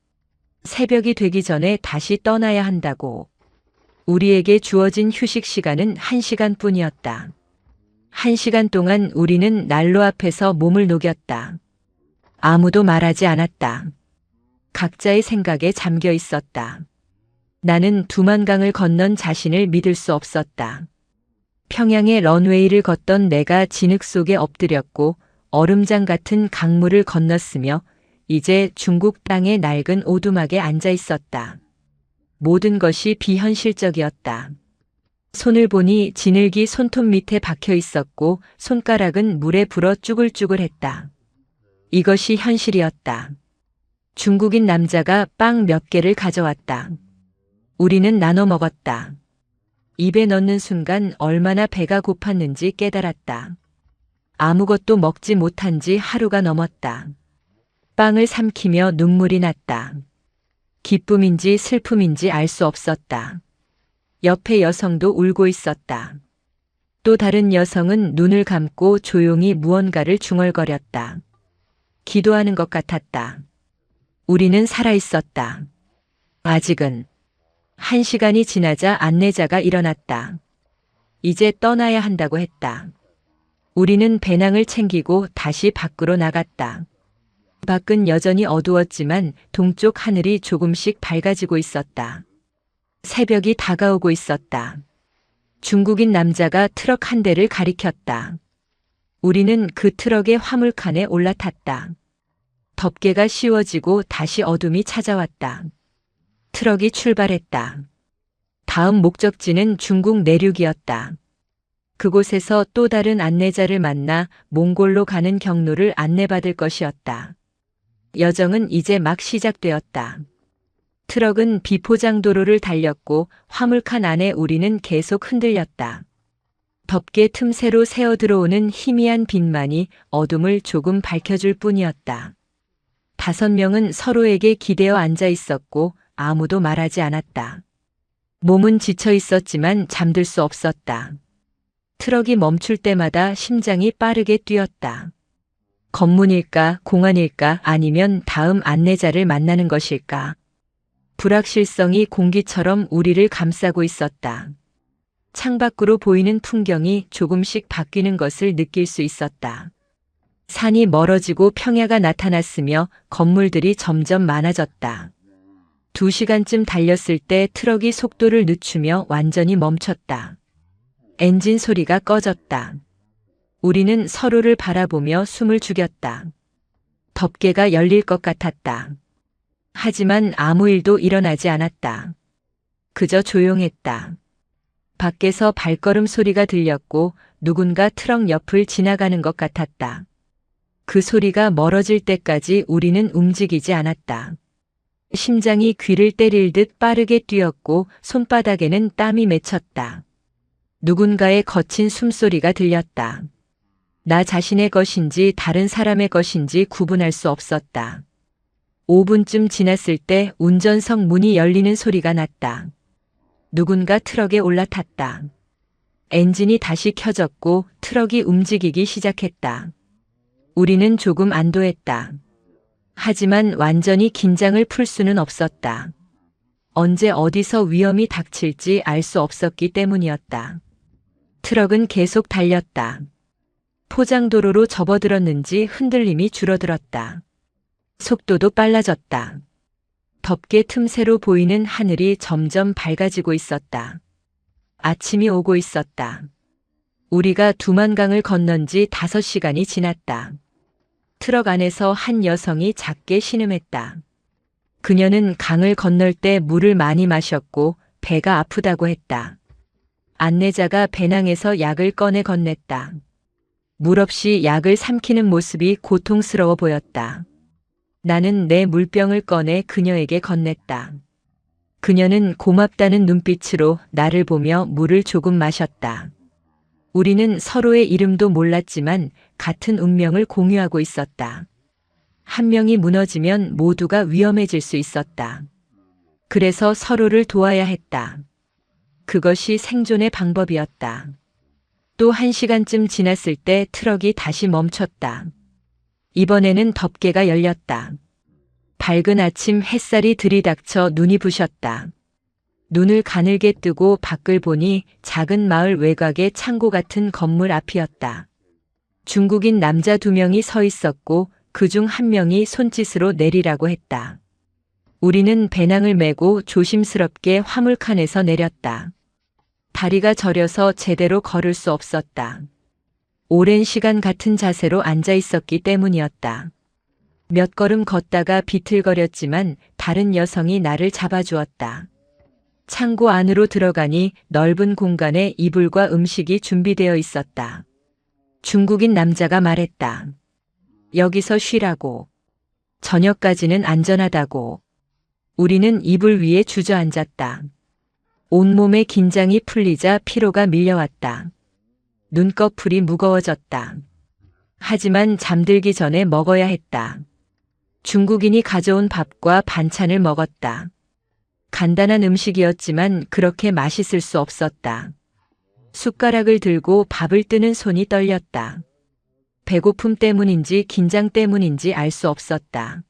새벽이 되기 전에 다시 떠나야 한다고. 우리에게 주어진 휴식 시간은 1시간뿐이었다. 1시간 동안 우리는 난로 앞에서 몸을 녹였다. 아무도 말하지 않았다. 각자의 생각에 잠겨 있었다. 나는 두만강을 건넌 자신을 믿을 수 없었다. 평양의 런웨이를 걷던 내가 진흙 속에 엎드렸고 얼음장 같은 강물을 건넜으며 이제 중국 땅의 낡은 오두막에 앉아 있었다. 모든 것이 비현실적이었다. 손을 보니 진흙이 손톱 밑에 박혀 있었고 손가락은 물에 불어 쭈글쭈글했다. 이것이 현실이었다. 중국인 남자가 빵 몇 개를 가져왔다. 우리는 나눠 먹었다. 입에 넣는 순간 얼마나 배가 고팠는지 깨달았다. 아무것도 먹지 못한 지 하루가 넘었다. 빵을 삼키며 눈물이 났다. 기쁨인지 슬픔인지 알 수 없었다. 옆에 여성도 울고 있었다. 또 다른 여성은 눈을 감고 조용히 무언가를 중얼거렸다. 기도하는 것 같았다. 우리는 살아있었다. 아직은. 1시간이 지나자 안내자가 일어났다. 이제 떠나야 한다고 했다. 우리는 배낭을 챙기고 다시 밖으로 나갔다. 밖은 여전히 어두웠지만 동쪽 하늘이 조금씩 밝아지고 있었다. 새벽이 다가오고 있었다. 중국인 남자가 트럭 한 대를 가리켰다. 우리는 그 트럭의 화물칸에 올라탔다. 덮개가 씌워지고 다시 어둠이 찾아왔다. 트럭이 출발했다. 다음 목적지는 중국 내륙이었다. 그곳에서 또 다른 안내자를 만나 몽골로 가는 경로를 안내받을 것이었다. 여정은 이제 막 시작되었다. 트럭은 비포장 도로를 달렸고 화물칸 안에 우리는 계속 흔들렸다. 덮개 틈새로 새어 들어오는 희미한 빛만이 어둠을 조금 밝혀줄 뿐이었다. 5명은 서로에게 기대어 앉아 있었고 아무도 말하지 않았다. 몸은 지쳐 있었지만 잠들 수 없었다. 트럭이 멈출 때마다 심장이 빠르게 뛰었다. 검문일까, 공안일까, 아니면 다음 안내자를 만나는 것일까. 불확실성이 공기처럼 우리를 감싸고 있었다. 창밖으로 보이는 풍경이 조금씩 바뀌는 것을 느낄 수 있었다. 산이 멀어지고 평야가 나타났으며 건물들이 점점 많아졌다. 2시간쯤 달렸을 때 트럭이 속도를 늦추며 완전히 멈췄다. 엔진 소리가 꺼졌다. 우리는 서로를 바라보며 숨을 죽였다. 덮개가 열릴 것 같았다. 하지만 아무 일도 일어나지 않았다. 그저 조용했다. 밖에서 발걸음 소리가 들렸고 누군가 트럭 옆을 지나가는 것 같았다. 그 소리가 멀어질 때까지 우리는 움직이지 않았다. 심장이 귀를 때릴 듯 빠르게 뛰었고 손바닥에는 땀이 맺혔다. 누군가의 거친 숨소리가 들렸다. 나 자신의 것인지 다른 사람의 것인지 구분할 수 없었다. 5분쯤 지났을 때 운전석 문이 열리는 소리가 났다. 누군가 트럭에 올라탔다. 엔진이 다시 켜졌고 트럭이 움직이기 시작했다. 우리는 조금 안도했다. 하지만 완전히 긴장을 풀 수는 없었다. 언제 어디서 위험이 닥칠지 알 수 없었기 때문이었다. 트럭은 계속 달렸다. 포장도로로 접어들었는지 흔들림이 줄어들었다. 속도도 빨라졌다. 덮개 틈새로 보이는 하늘이 점점 밝아지고 있었다. 아침이 오고 있었다. 우리가 두만강을 건넌 지 5시간이 지났다. 트럭 안에서 한 여성이 작게 신음했다. 그녀는 강을 건널 때 물을 많이 마셨고 배가 아프다고 했다. 안내자가 배낭에서 약을 꺼내 건넸다. 물 없이 약을 삼키는 모습이 고통스러워 보였다. 나는 내 물병을 꺼내 그녀에게 건넸다. 그녀는 고맙다는 눈빛으로 나를 보며 물을 조금 마셨다. 우리는 서로의 이름도 몰랐지만 같은 운명을 공유하고 있었다. 한 명이 무너지면 모두가 위험해질 수 있었다. 그래서 서로를 도와야 했다. 그것이 생존의 방법이었다. 또 1시간쯤 지났을 때 트럭이 다시 멈췄다. 이번에는 덮개가 열렸다. 밝은 아침 햇살이 들이닥쳐 눈이 부셨다. 눈을 가늘게 뜨고 밖을 보니 작은 마을 외곽의 창고 같은 건물 앞이었다. 중국인 남자 2명이 서 있었고 그중 한 명이 손짓으로 내리라고 했다. 우리는 배낭을 메고 조심스럽게 화물칸에서 내렸다. 다리가 저려서 제대로 걸을 수 없었다. 오랜 시간 같은 자세로 앉아 있었기 때문이었다. 몇 걸음 걷다가 비틀거렸지만 다른 여성이 나를 잡아주었다. 창고 안으로 들어가니 넓은 공간에 이불과 음식이 준비되어 있었다. 중국인 남자가 말했다. 여기서 쉬라고. 저녁까지는 안전하다고. 우리는 이불 위에 주저앉았다. 온몸의 긴장이 풀리자 피로가 밀려왔다. 눈꺼풀이 무거워졌다. 하지만 잠들기 전에 먹어야 했다. 중국인이 가져온 밥과 반찬을 먹었다. 간단한 음식이었지만 그렇게 맛있을 수 없었다. 숟가락을 들고 밥을 뜨는 손이 떨렸다. 배고픔 때문인지 긴장 때문인지 알 수 없었다.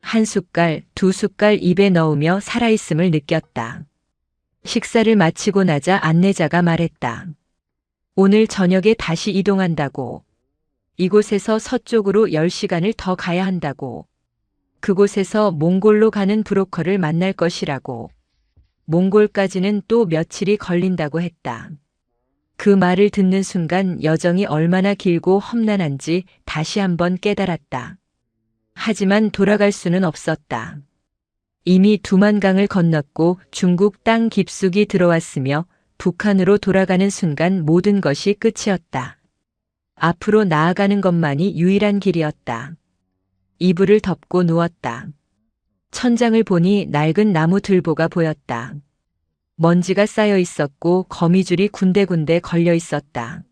1숟갈, 2숟갈 입에 넣으며 살아있음을 느꼈다. 식사를 마치고 나자 안내자가 말했다. 오늘 저녁에 다시 이동한다고. 이곳에서 서쪽으로 10시간을 더 가야 한다고. 그곳에서 몽골로 가는 브로커를 만날 것이라고. 몽골까지는 또 며칠이 걸린다고 했다. 그 말을 듣는 순간 여정이 얼마나 길고 험난한지 다시 한번 깨달았다. 하지만 돌아갈 수는 없었다. 이미 두만강을 건넜고 중국 땅 깊숙이 들어왔으며 북한으로 돌아가는 순간 모든 것이 끝이었다. 앞으로 나아가는 것만이 유일한 길이었다. 이불을 덮고 누웠다. 천장을 보니 낡은 나무 들보가 보였다. 먼지가 쌓여 있었고 거미줄이 군데군데 걸려 있었다.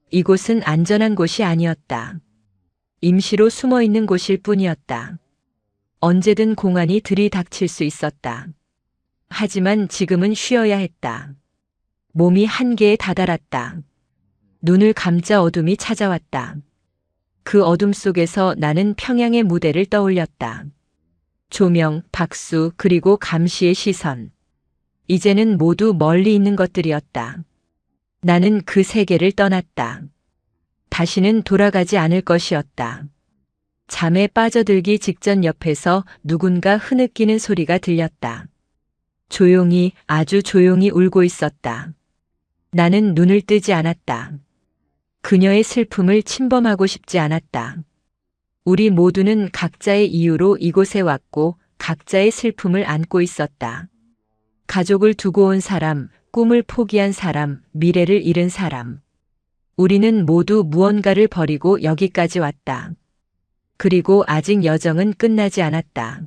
이곳은 안전한 곳이 아니었다. 임시로 숨어 있는 곳일 뿐이었다. 언제든 공안이 들이닥칠 수 있었다. 하지만 지금은 쉬어야 했다. 몸이 한계에 다다랐다. 눈을 감자 어둠이 찾아왔다. 그 어둠 속에서 나는 평양의 무대를 떠올렸다. 조명, 박수, 그리고 감시의 시선. 이제는 모두 멀리 있는 것들이었다. 나는 그 세계를 떠났다. 다시는 돌아가지 않을 것이었다. 잠에 빠져들기 직전 옆에서 누군가 흐느끼는 소리가 들렸다. 조용히, 아주 조용히 울고 있었다. 나는 눈을 뜨지 않았다. 그녀의 슬픔을 침범하고 싶지 않았다. 우리 모두는 각자의 이유로 이곳에 왔고 각자의 슬픔을 안고 있었다. 가족을 두고 온 사람, 꿈을 포기한 사람, 미래를 잃은 사람. 우리는 모두 무언가를 버리고 여기까지 왔다. 그리고 아직 여정은 끝나지 않았다.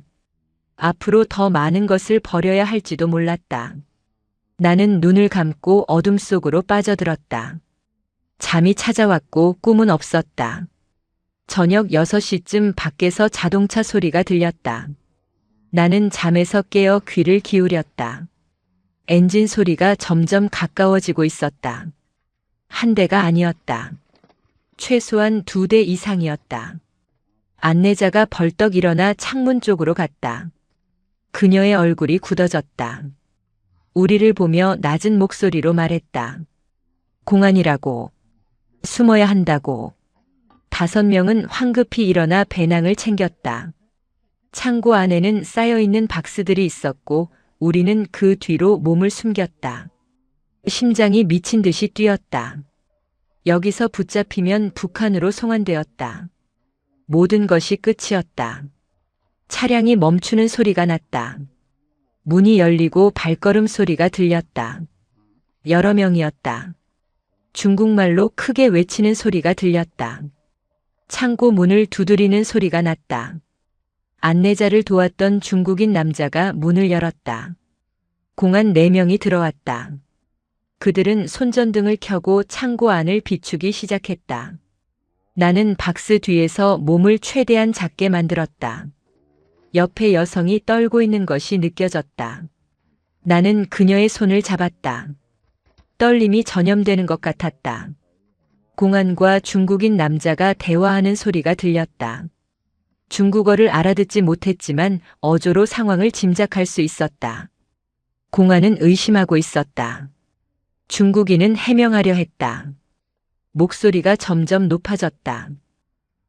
앞으로 더 많은 것을 버려야 할지도 몰랐다. 나는 눈을 감고 어둠 속으로 빠져들었다. 잠이 찾아왔고 꿈은 없었다. 저녁 6시쯤 밖에서 자동차 소리가 들렸다. 나는 잠에서 깨어 귀를 기울였다. 엔진 소리가 점점 가까워지고 있었다. 한 대가 아니었다. 최소한 2대 이상이었다. 안내자가 벌떡 일어나 창문 쪽으로 갔다. 그녀의 얼굴이 굳어졌다. 우리를 보며 낮은 목소리로 말했다. 공안이라고. 숨어야 한다고. 5명은 황급히 일어나 배낭을 챙겼다. 창고 안에는 쌓여있는 박스들이 있었고 우리는 그 뒤로 몸을 숨겼다. 심장이 미친 듯이 뛰었다. 여기서 붙잡히면 북한으로 송환되었다. 모든 것이 끝이었다. 차량이 멈추는 소리가 났다. 문이 열리고 발걸음 소리가 들렸다. 여러 명이었다. 중국말로 크게 외치는 소리가 들렸다. 창고 문을 두드리는 소리가 났다. 안내자를 도왔던 중국인 남자가 문을 열었다. 공안 4명이 들어왔다. 그들은 손전등을 켜고 창고 안을 비추기 시작했다. 나는 박스 뒤에서 몸을 최대한 작게 만들었다. 옆에 여성이 떨고 있는 것이 느껴졌다. 나는 그녀의 손을 잡았다. 떨림이 전염되는 것 같았다. 공안과 중국인 남자가 대화하는 소리가 들렸다. 중국어를 알아듣지 못했지만 어조로 상황을 짐작할 수 있었다. 공안은 의심하고 있었다. 중국인은 해명하려 했다. 목소리가 점점 높아졌다.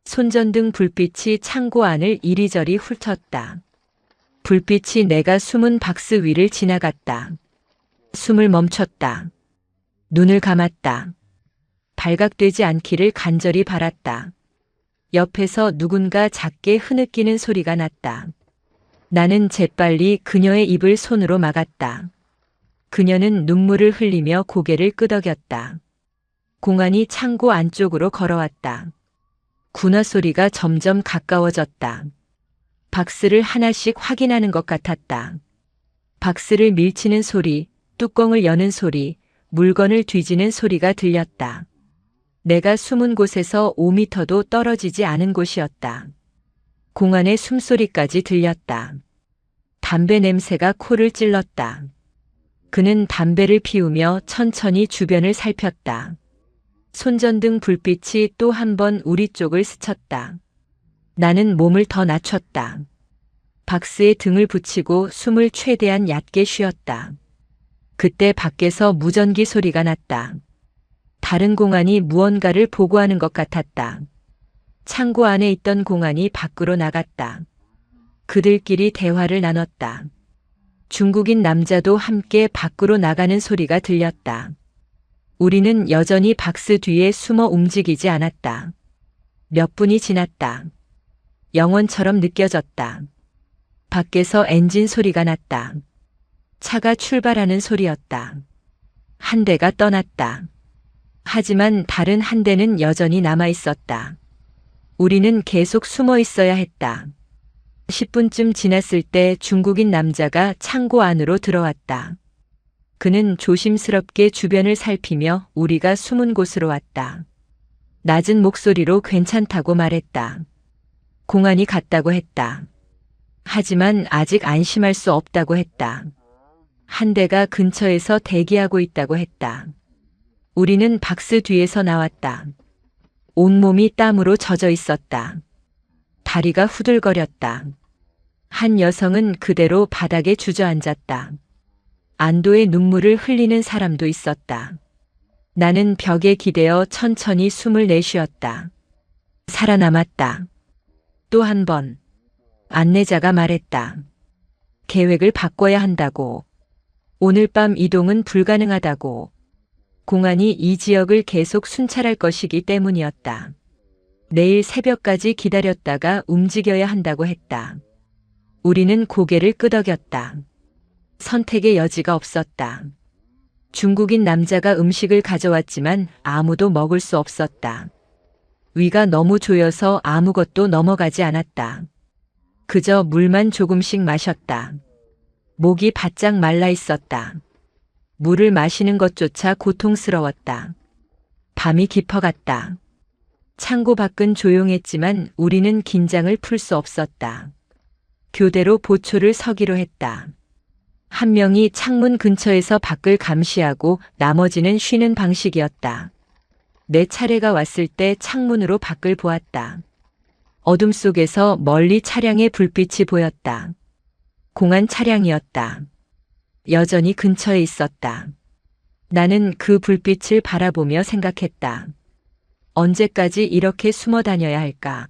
손전등 불빛이 창고 안을 이리저리 훑었다. 불빛이 내가 숨은 박스 위를 지나갔다. 숨을 멈췄다. 눈을 감았다. 발각되지 않기를 간절히 바랐다. 옆에서 누군가 작게 흐느끼는 소리가 났다. 나는 재빨리 그녀의 입을 손으로 막았다. 그녀는 눈물을 흘리며 고개를 끄덕였다. 공안이 창고 안쪽으로 걸어왔다. 군화 소리가 점점 가까워졌다. 박스를 하나씩 확인하는 것 같았다. 박스를 밀치는 소리, 뚜껑을 여는 소리, 물건을 뒤지는 소리가 들렸다. 내가 숨은 곳에서 5미터도 떨어지지 않은 곳이었다. 공안의 숨소리까지 들렸다. 담배 냄새가 코를 찔렀다. 그는 담배를 피우며 천천히 주변을 살폈다. 손전등 불빛이 또 한 번 우리 쪽을 스쳤다. 나는 몸을 더 낮췄다. 박스에 등을 붙이고 숨을 최대한 얕게 쉬었다. 그때 밖에서 무전기 소리가 났다. 다른 공안이 무언가를 보고하는 것 같았다. 창고 안에 있던 공안이 밖으로 나갔다. 그들끼리 대화를 나눴다. 중국인 남자도 함께 밖으로 나가는 소리가 들렸다. 우리는 여전히 박스 뒤에 숨어 움직이지 않았다. 몇 분이 지났다. 영원처럼 느껴졌다. 밖에서 엔진 소리가 났다. 차가 출발하는 소리였다. 한 대가 떠났다. 하지만 다른 한 대는 여전히 남아 있었다. 우리는 계속 숨어 있어야 했다. 10분쯤 지났을 때 중국인 남자가 창고 안으로 들어왔다. 그는 조심스럽게 주변을 살피며 우리가 숨은 곳으로 왔다. 낮은 목소리로 괜찮다고 말했다. 공안이 갔다고 했다. 하지만 아직 안심할 수 없다고 했다. 한 대가 근처에서 대기하고 있다고 했다. 우리는 박스 뒤에서 나왔다. 온몸이 땀으로 젖어 있었다. 다리가 후들거렸다. 한 여성은 그대로 바닥에 주저앉았다. 안도의 눈물을 흘리는 사람도 있었다. 나는 벽에 기대어 천천히 숨을 내쉬었다. 살아남았다. 또 한 번. 안내자가 말했다. 계획을 바꿔야 한다고. 오늘 밤 이동은 불가능하다고. 공안이 이 지역을 계속 순찰할 것이기 때문이었다. 내일 새벽까지 기다렸다가 움직여야 한다고 했다. 우리는 고개를 끄덕였다. 선택의 여지가 없었다. 중국인 남자가 음식을 가져왔지만 아무도 먹을 수 없었다. 위가 너무 조여서 아무것도 넘어가지 않았다. 그저 물만 조금씩 마셨다. 목이 바짝 말라 있었다. 물을 마시는 것조차 고통스러웠다. 밤이 깊어갔다. 창고 밖은 조용했지만 우리는 긴장을 풀 수 없었다. 교대로 보초를 서기로 했다. 한 명이 창문 근처에서 밖을 감시하고 나머지는 쉬는 방식이었다. 내 차례가 왔을 때 창문으로 밖을 보았다. 어둠 속에서 멀리 차량의 불빛이 보였다. 공안 차량이었다. 여전히 근처에 있었다. 나는 그 불빛을 바라보며 생각했다. 언제까지 이렇게 숨어 다녀야 할까?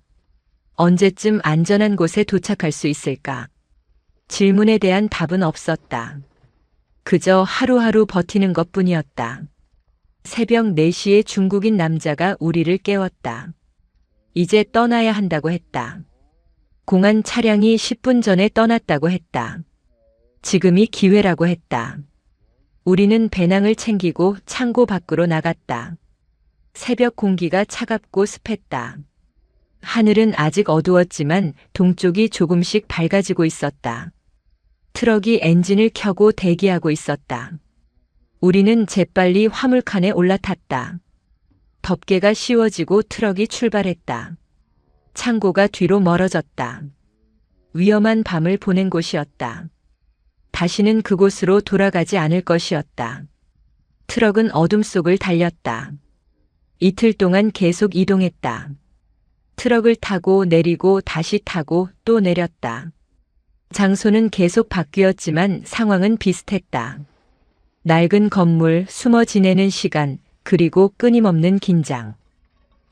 언제쯤 안전한 곳에 도착할 수 있을까? 질문에 대한 답은 없었다. 그저 하루하루 버티는 것뿐이었다. 새벽 4시에 중국인 남자가 우리를 깨웠다. 이제 떠나야 한다고 했다. 공안 차량이 10분 전에 떠났다고 했다. 지금이 기회라고 했다. 우리는 배낭을 챙기고 창고 밖으로 나갔다. 새벽 공기가 차갑고 습했다. 하늘은 아직 어두웠지만 동쪽이 조금씩 밝아지고 있었다. 트럭이 엔진을 켜고 대기하고 있었다. 우리는 재빨리 화물칸에 올라탔다. 덮개가 씌워지고 트럭이 출발했다. 창고가 뒤로 멀어졌다. 위험한 밤을 보낸 곳이었다. 다시는 그곳으로 돌아가지 않을 것이었다. 트럭은 어둠 속을 달렸다. 이틀 동안 계속 이동했다. 트럭을 타고 내리고 다시 타고 또 내렸다. 장소는 계속 바뀌었지만 상황은 비슷했다. 낡은 건물, 숨어 지내는 시간, 그리고 끊임없는 긴장.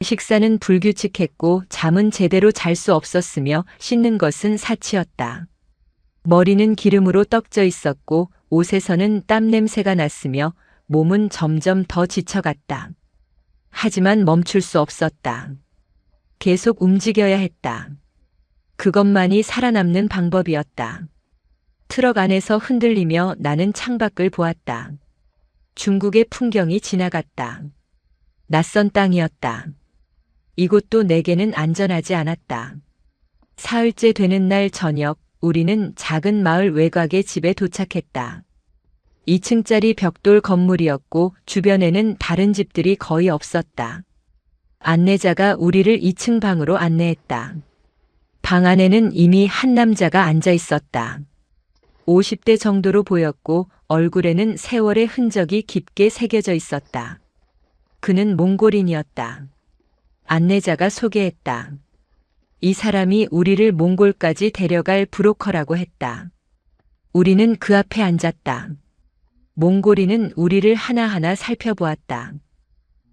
식사는 불규칙했고 잠은 제대로 잘 수 없었으며 씻는 것은 사치였다. 머리는 기름으로 떡져 있었고 옷에서는 땀 냄새가 났으며 몸은 점점 더 지쳐갔다. 하지만 멈출 수 없었다. 계속 움직여야 했다. 그것만이 살아남는 방법이었다. 트럭 안에서 흔들리며 나는 창밖을 보았다. 중국의 풍경이 지나갔다. 낯선 땅이었다. 이곳도 내게는 안전하지 않았다. 사흘째 되는 날 저녁, 우리는 작은 마을 외곽의 집에 도착했다. 2층짜리 벽돌 건물이었고 주변에는 다른 집들이 거의 없었다. 안내자가 우리를 2층 방으로 안내했다. 방 안에는 이미 한 남자가 앉아 있었다. 50대 정도로 보였고 얼굴에는 세월의 흔적이 깊게 새겨져 있었다. 그는 몽골인이었다. 안내자가 소개했다. 이 사람이 우리를 몽골까지 데려갈 브로커라고 했다. 우리는 그 앞에 앉았다. 몽골인은 우리를 하나하나 살펴보았다.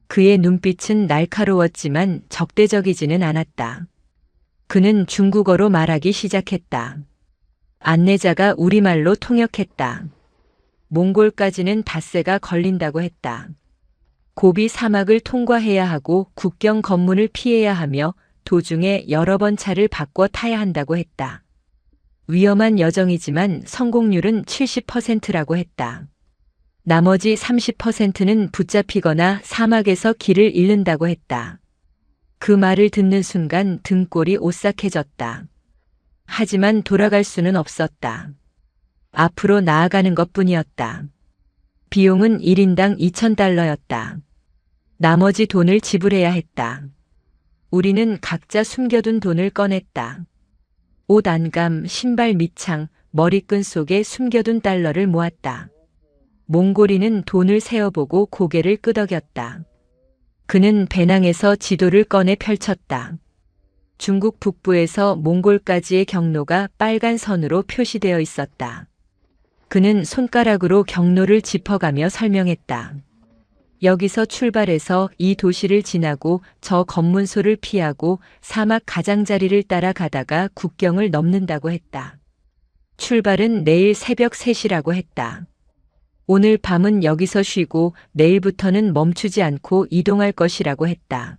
그의 눈빛은 날카로웠지만 적대적이지는 않았다. 그는 중국어로 말하기 시작했다. 안내자가 우리말로 통역했다. 몽골까지는 닷새가 걸린다고 했다. 고비 사막을 통과해야 하고 국경 검문을 피해야 하며 도중에 여러 번 차를 바꿔 타야 한다고 했다. 위험한 여정이지만 성공률은 70%라고 했다. 나머지 30%는 붙잡히거나 사막에서 길을 잃는다고 했다. 그 말을 듣는 순간 등골이 오싹해졌다. 하지만 돌아갈 수는 없었다. 앞으로 나아가는 것뿐이었다. 비용은 1인당 2,000달러였다. 나머지 돈을 지불해야 했다. 우리는 각자 숨겨둔 돈을 꺼냈다. 옷 안감, 신발 밑창, 머리끈 속에 숨겨둔 달러를 모았다. 몽골인은 돈을 세어보고 고개를 끄덕였다. 그는 배낭에서 지도를 꺼내 펼쳤다. 중국 북부에서 몽골까지의 경로가 빨간 선으로 표시되어 있었다. 그는 손가락으로 경로를 짚어가며 설명했다. 여기서 출발해서 이 도시를 지나고 저 검문소를 피하고 사막 가장자리를 따라 가다가 국경을 넘는다고 했다. 출발은 내일 새벽 3시라고 했다. 오늘 밤은 여기서 쉬고 내일부터는 멈추지 않고 이동할 것이라고 했다.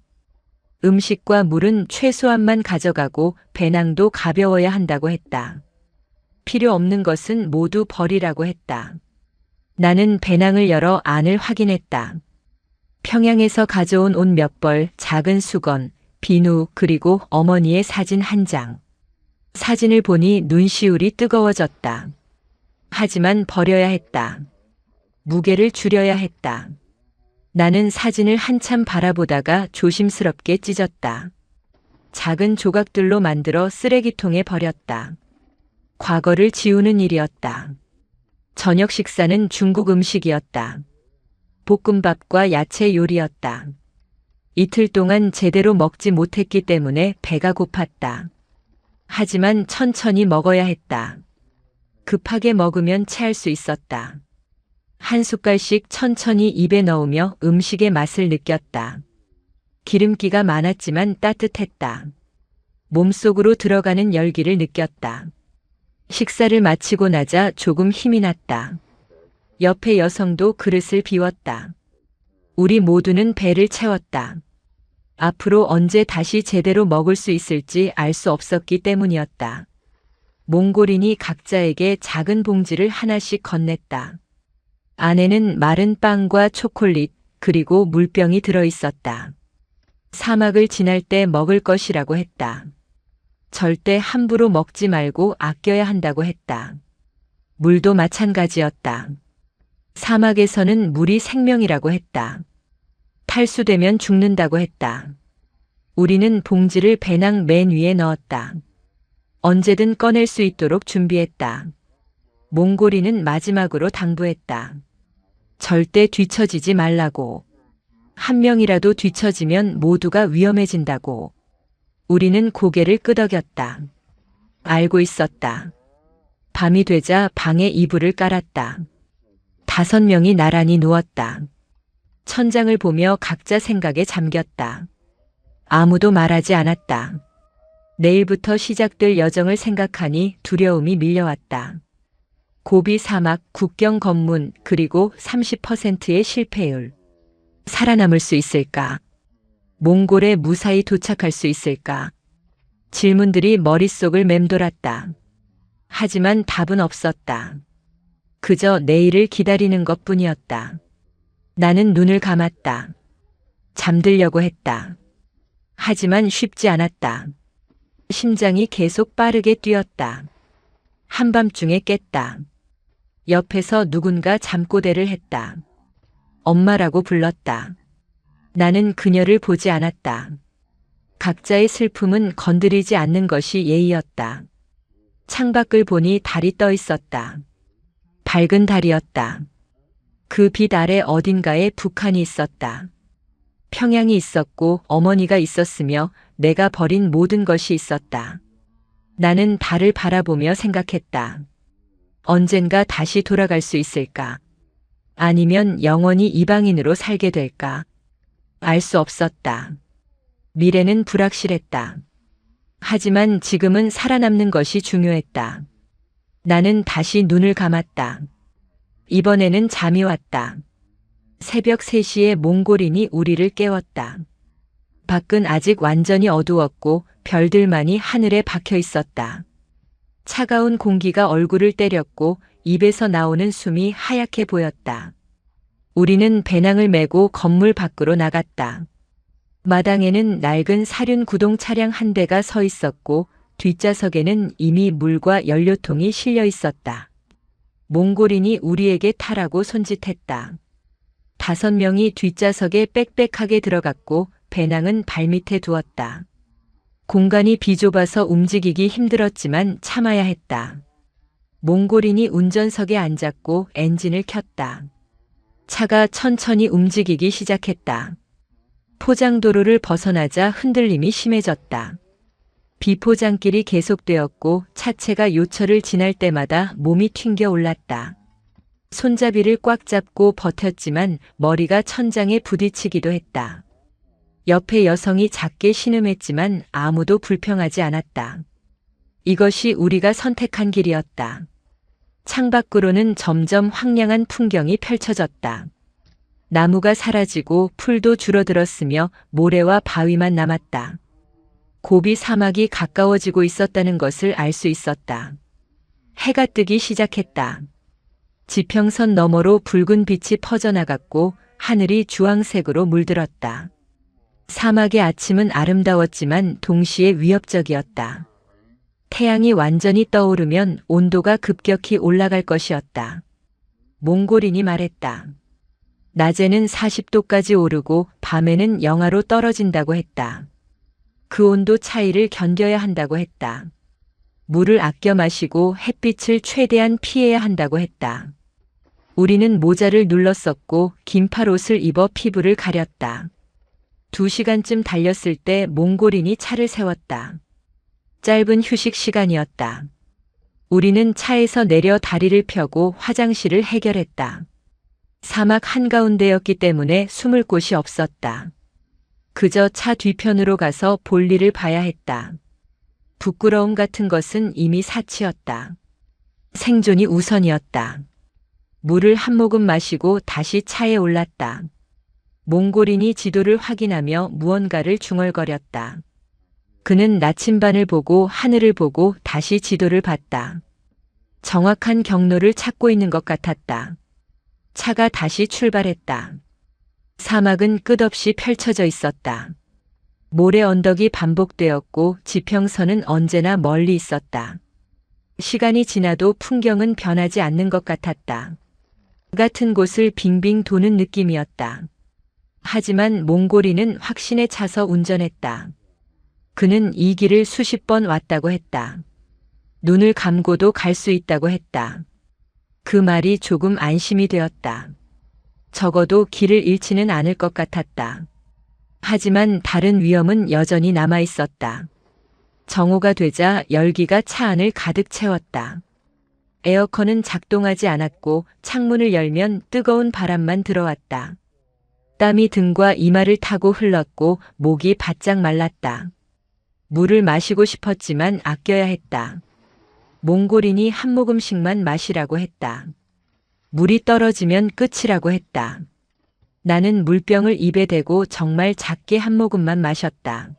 음식과 물은 최소한만 가져가고 배낭도 가벼워야 한다고 했다. 필요 없는 것은 모두 버리라고 했다. 나는 배낭을 열어 안을 확인했다. 평양에서 가져온 옷 몇 벌, 작은 수건, 비누, 그리고 어머니의 사진 한 장. 사진을 보니 눈시울이 뜨거워졌다. 하지만 버려야 했다. 무게를 줄여야 했다. 나는 사진을 한참 바라보다가 조심스럽게 찢었다. 작은 조각들로 만들어 쓰레기통에 버렸다. 과거를 지우는 일이었다. 저녁 식사는 중국 음식이었다. 볶음밥과 야채 요리였다. 이틀 동안 제대로 먹지 못했기 때문에 배가 고팠다. 하지만 천천히 먹어야 했다. 급하게 먹으면 체할 수 있었다. 한 숟갈씩 천천히 입에 넣으며 음식의 맛을 느꼈다. 기름기가 많았지만 따뜻했다. 몸속으로 들어가는 열기를 느꼈다. 식사를 마치고 나자 조금 힘이 났다. 옆에 여성도 그릇을 비웠다. 우리 모두는 배를 채웠다. 앞으로 언제 다시 제대로 먹을 수 있을지 알 수 없었기 때문이었다. 몽골인이 각자에게 작은 봉지를 하나씩 건넸다. 안에는 마른 빵과 초콜릿, 그리고 물병이 들어 있었다. 사막을 지날 때 먹을 것이라고 했다. 절대 함부로 먹지 말고 아껴야 한다고 했다. 물도 마찬가지였다. 사막에서는 물이 생명이라고 했다. 탈수되면 죽는다고 했다. 우리는 봉지를 배낭 맨 위에 넣었다. 언제든 꺼낼 수 있도록 준비했다. 몽골인은 마지막으로 당부했다. 절대 뒤처지지 말라고. 한 명이라도 뒤처지면 모두가 위험해진다고. 우리는 고개를 끄덕였다. 알고 있었다. 밤이 되자 방에 이불을 깔았다. 5명이 나란히 누웠다. 천장을 보며 각자 생각에 잠겼다. 아무도 말하지 않았다. 내일부터 시작될 여정을 생각하니 두려움이 밀려왔다. 고비 사막, 국경 검문, 그리고 30%의 실패율. 살아남을 수 있을까? 몽골에 무사히 도착할 수 있을까? 질문들이 머릿속을 맴돌았다. 하지만 답은 없었다. 그저 내일을 기다리는 것뿐이었다. 나는 눈을 감았다. 잠들려고 했다. 하지만 쉽지 않았다. 심장이 계속 빠르게 뛰었다. 한밤중에 깼다. 옆에서 누군가 잠꼬대를 했다. 엄마라고 불렀다. 나는 그녀를 보지 않았다. 각자의 슬픔은 건드리지 않는 것이 예의였다. 창밖을 보니 달이 떠 있었다. 밝은 달이었다. 그 빛 아래 어딘가에 북한이 있었다. 평양이 있었고 어머니가 있었으며 내가 버린 모든 것이 있었다. 나는 달을 바라보며 생각했다. 언젠가 다시 돌아갈 수 있을까? 아니면 영원히 이방인으로 살게 될까? 알 수 없었다. 미래는 불확실했다. 하지만 지금은 살아남는 것이 중요했다. 나는 다시 눈을 감았다. 이번에는 잠이 왔다. 새벽 3시에 몽골인이 우리를 깨웠다. 밖은 아직 완전히 어두웠고 별들만이 하늘에 박혀 있었다. 차가운 공기가 얼굴을 때렸고 입에서 나오는 숨이 하얗게 보였다. 우리는 배낭을 메고 건물 밖으로 나갔다. 마당에는 낡은 사륜 구동 차량 한 대가 서 있었고 뒷좌석에는 이미 물과 연료통이 실려 있었다. 몽골인이 우리에게 타라고 손짓했다. 5명이 뒷좌석에 빽빽하게 들어갔고 배낭은 발밑에 두었다. 공간이 비좁아서 움직이기 힘들었지만 참아야 했다. 몽골인이 운전석에 앉았고 엔진을 켰다. 차가 천천히 움직이기 시작했다. 포장도로를 벗어나자 흔들림이 심해졌다. 비포장길이 계속되었고 차체가 요철을 지날 때마다 몸이 튕겨 올랐다. 손잡이를 꽉 잡고 버텼지만 머리가 천장에 부딪히기도 했다. 옆에 여성이 작게 신음했지만 아무도 불평하지 않았다. 이것이 우리가 선택한 길이었다. 창밖으로는 점점 황량한 풍경이 펼쳐졌다. 나무가 사라지고 풀도 줄어들었으며 모래와 바위만 남았다. 고비 사막이 가까워지고 있었다는 것을 알 수 있었다. 해가 뜨기 시작했다. 지평선 너머로 붉은 빛이 퍼져나갔고 하늘이 주황색으로 물들었다. 사막의 아침은 아름다웠지만 동시에 위협적이었다. 태양이 완전히 떠오르면 온도가 급격히 올라갈 것이었다. 몽골인이 말했다. 낮에는 40도까지 오르고 밤에는 영하로 떨어진다고 했다. 그 온도 차이를 견뎌야 한다고 했다. 물을 아껴 마시고 햇빛을 최대한 피해야 한다고 했다. 우리는 모자를 눌렀었고 긴팔 옷을 입어 피부를 가렸다. 2시간쯤 달렸을 때 몽골인이 차를 세웠다. 짧은 휴식 시간이었다. 우리는 차에서 내려 다리를 펴고 화장실을 해결했다. 사막 한가운데였기 때문에 숨을 곳이 없었다. 그저 차 뒤편으로 가서 볼일을 봐야 했다. 부끄러움 같은 것은 이미 사치였다. 생존이 우선이었다. 물을 한 모금 마시고 다시 차에 올랐다. 몽골인이 지도를 확인하며 무언가를 중얼거렸다. 그는 나침반을 보고 하늘을 보고 다시 지도를 봤다. 정확한 경로를 찾고 있는 것 같았다. 차가 다시 출발했다. 사막은 끝없이 펼쳐져 있었다. 모래 언덕이 반복되었고 지평선은 언제나 멀리 있었다. 시간이 지나도 풍경은 변하지 않는 것 같았다. 같은 곳을 빙빙 도는 느낌이었다. 하지만 몽골인은 확신에 차서 운전했다. 그는 이 길을 수십 번 왔다고 했다. 눈을 감고도 갈 수 있다고 했다. 그 말이 조금 안심이 되었다. 적어도 길을 잃지는 않을 것 같았다. 하지만 다른 위험은 여전히 남아 있었다. 정오가 되자 열기가 차 안을 가득 채웠다. 에어컨은 작동하지 않았고 창문을 열면 뜨거운 바람만 들어왔다. 땀이 등과 이마를 타고 흘렀고 목이 바짝 말랐다. 물을 마시고 싶었지만 아껴야 했다. 몽골인이 한 모금씩만 마시라고 했다. 물이 떨어지면 끝이라고 했다. 나는 물병을 입에 대고 정말 작게 한 모금만 마셨다.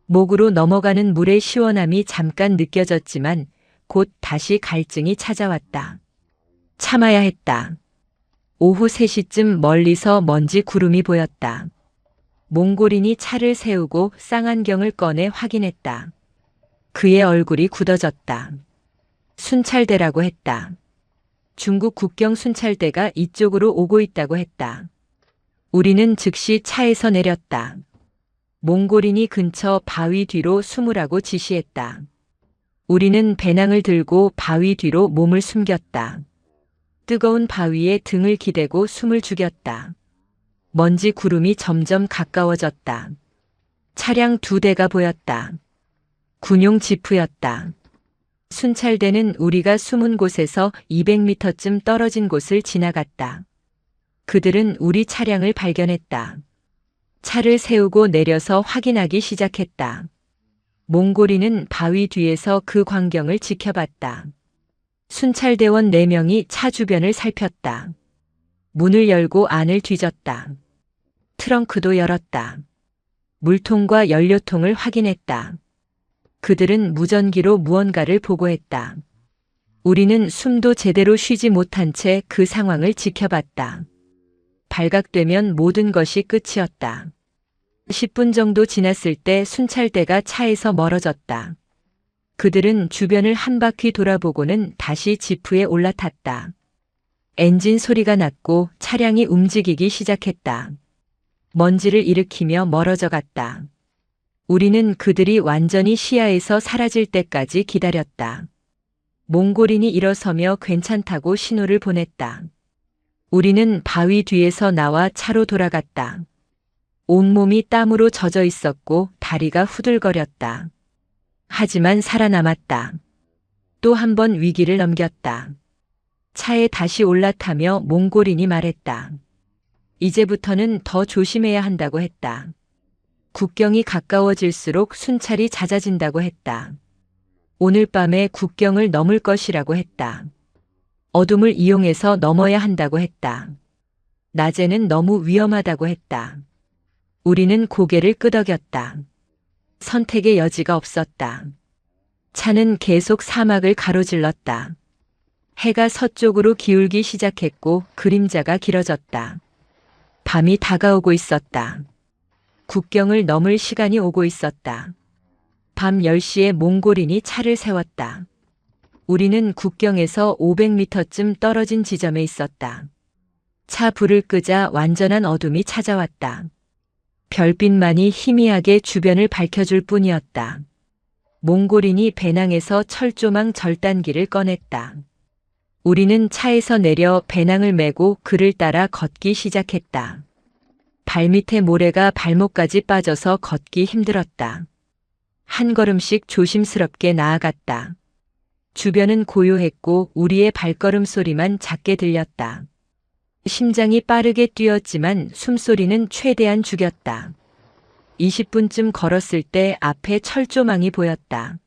목으로 넘어가는 물의 시원함이 잠깐 느껴졌지만 곧 다시 갈증이 찾아왔다. 참아야 했다. 오후 3시쯤 멀리서 먼지 구름이 보였다. 몽골인이 차를 세우고 쌍안경을 꺼내 확인했다. 그의 얼굴이 굳어졌다. 순찰대라고 했다. 중국 국경 순찰대가 이쪽으로 오고 있다고 했다. 우리는 즉시 차에서 내렸다. 몽골인이 근처 바위 뒤로 숨으라고 지시했다. 우리는 배낭을 들고 바위 뒤로 몸을 숨겼다. 뜨거운 바위에 등을 기대고 숨을 죽였다. 먼지 구름이 점점 가까워졌다. 차량 2대가 보였다. 군용 지프였다. 순찰대는 우리가 숨은 곳에서 200m쯤 떨어진 곳을 지나갔다. 그들은 우리 차량을 발견했다. 차를 세우고 내려서 확인하기 시작했다. 몽골인은 바위 뒤에서 그 광경을 지켜봤다. 순찰대원 4명이 차 주변을 살폈다. 문을 열고 안을 뒤졌다. 트렁크도 열었다. 물통과 연료통을 확인했다. 그들은 무전기로 무언가를 보고했다. 우리는 숨도 제대로 쉬지 못한 채 그 상황을 지켜봤다. 발각되면 모든 것이 끝이었다. 10분 정도 지났을 때 순찰대가 차에서 멀어졌다. 그들은 주변을 한 바퀴 돌아보고는 다시 지프에 올라탔다. 엔진 소리가 났고 차량이 움직이기 시작했다. 먼지를 일으키며 멀어져 갔다. 우리는 그들이 완전히 시야에서 사라질 때까지 기다렸다. 몽골인이 일어서며 괜찮다고 신호를 보냈다. 우리는 바위 뒤에서 나와 차로 돌아갔다. 온몸이 땀으로 젖어 있었고 다리가 후들거렸다. 하지만 살아남았다. 또 한 번 위기를 넘겼다. 차에 다시 올라타며 몽골인이 말했다. 이제부터는 더 조심해야 한다고 했다. 국경이 가까워질수록 순찰이 잦아진다고 했다. 오늘 밤에 국경을 넘을 것이라고 했다. 어둠을 이용해서 넘어야 한다고 했다. 낮에는 너무 위험하다고 했다. 우리는 고개를 끄덕였다. 선택의 여지가 없었다. 차는 계속 사막을 가로질렀다. 해가 서쪽으로 기울기 시작했고 그림자가 길어졌다. 밤이 다가오고 있었다. 국경을 넘을 시간이 오고 있었다. 밤 10시에 몽골인이 차를 세웠다. 우리는 국경에서 500m쯤 떨어진 지점에 있었다. 차 불을 끄자 완전한 어둠이 찾아왔다. 별빛만이 희미하게 주변을 밝혀줄 뿐이었다. 몽골인이 배낭에서 철조망 절단기를 꺼냈다. 우리는 차에서 내려 배낭을 메고 그를 따라 걷기 시작했다. 발밑에 모래가 발목까지 빠져서 걷기 힘들었다. 한 걸음씩 조심스럽게 나아갔다. 주변은 고요했고 우리의 발걸음 소리만 작게 들렸다. 심장이 빠르게 뛰었지만 숨소리는 최대한 죽였다. 20분쯤 걸었을 때 앞에 철조망이 보였다.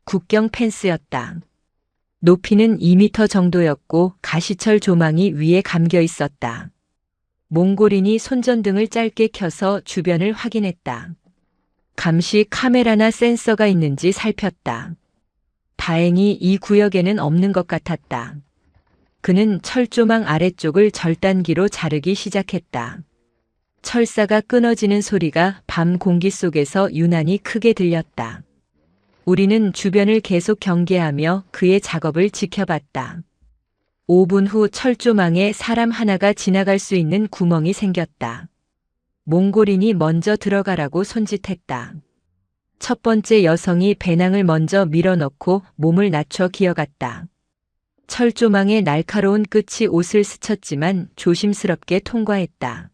국경 펜스였다. 높이는 2m 정도였고 가시철 조망이 위에 감겨 있었다. 몽골인이 손전등을 짧게 켜서 주변을 확인했다. 감시 카메라나 센서가 있는지 살폈다. 다행히 이 구역에는 없는 것 같았다. 그는 철조망 아래쪽을 절단기로 자르기 시작했다. 철사가 끊어지는 소리가 밤 공기 속에서 유난히 크게 들렸다. 우리는 주변을 계속 경계하며 그의 작업을 지켜봤다. 5분 후 철조망에 사람 하나가 지나갈 수 있는 구멍이 생겼다. 몽골인이 먼저 들어가라고 손짓했다. 첫 번째 여성이 배낭을 먼저 밀어넣고 몸을 낮춰 기어갔다. 철조망의 날카로운 끝이 옷을 스쳤지만 조심스럽게 통과했다.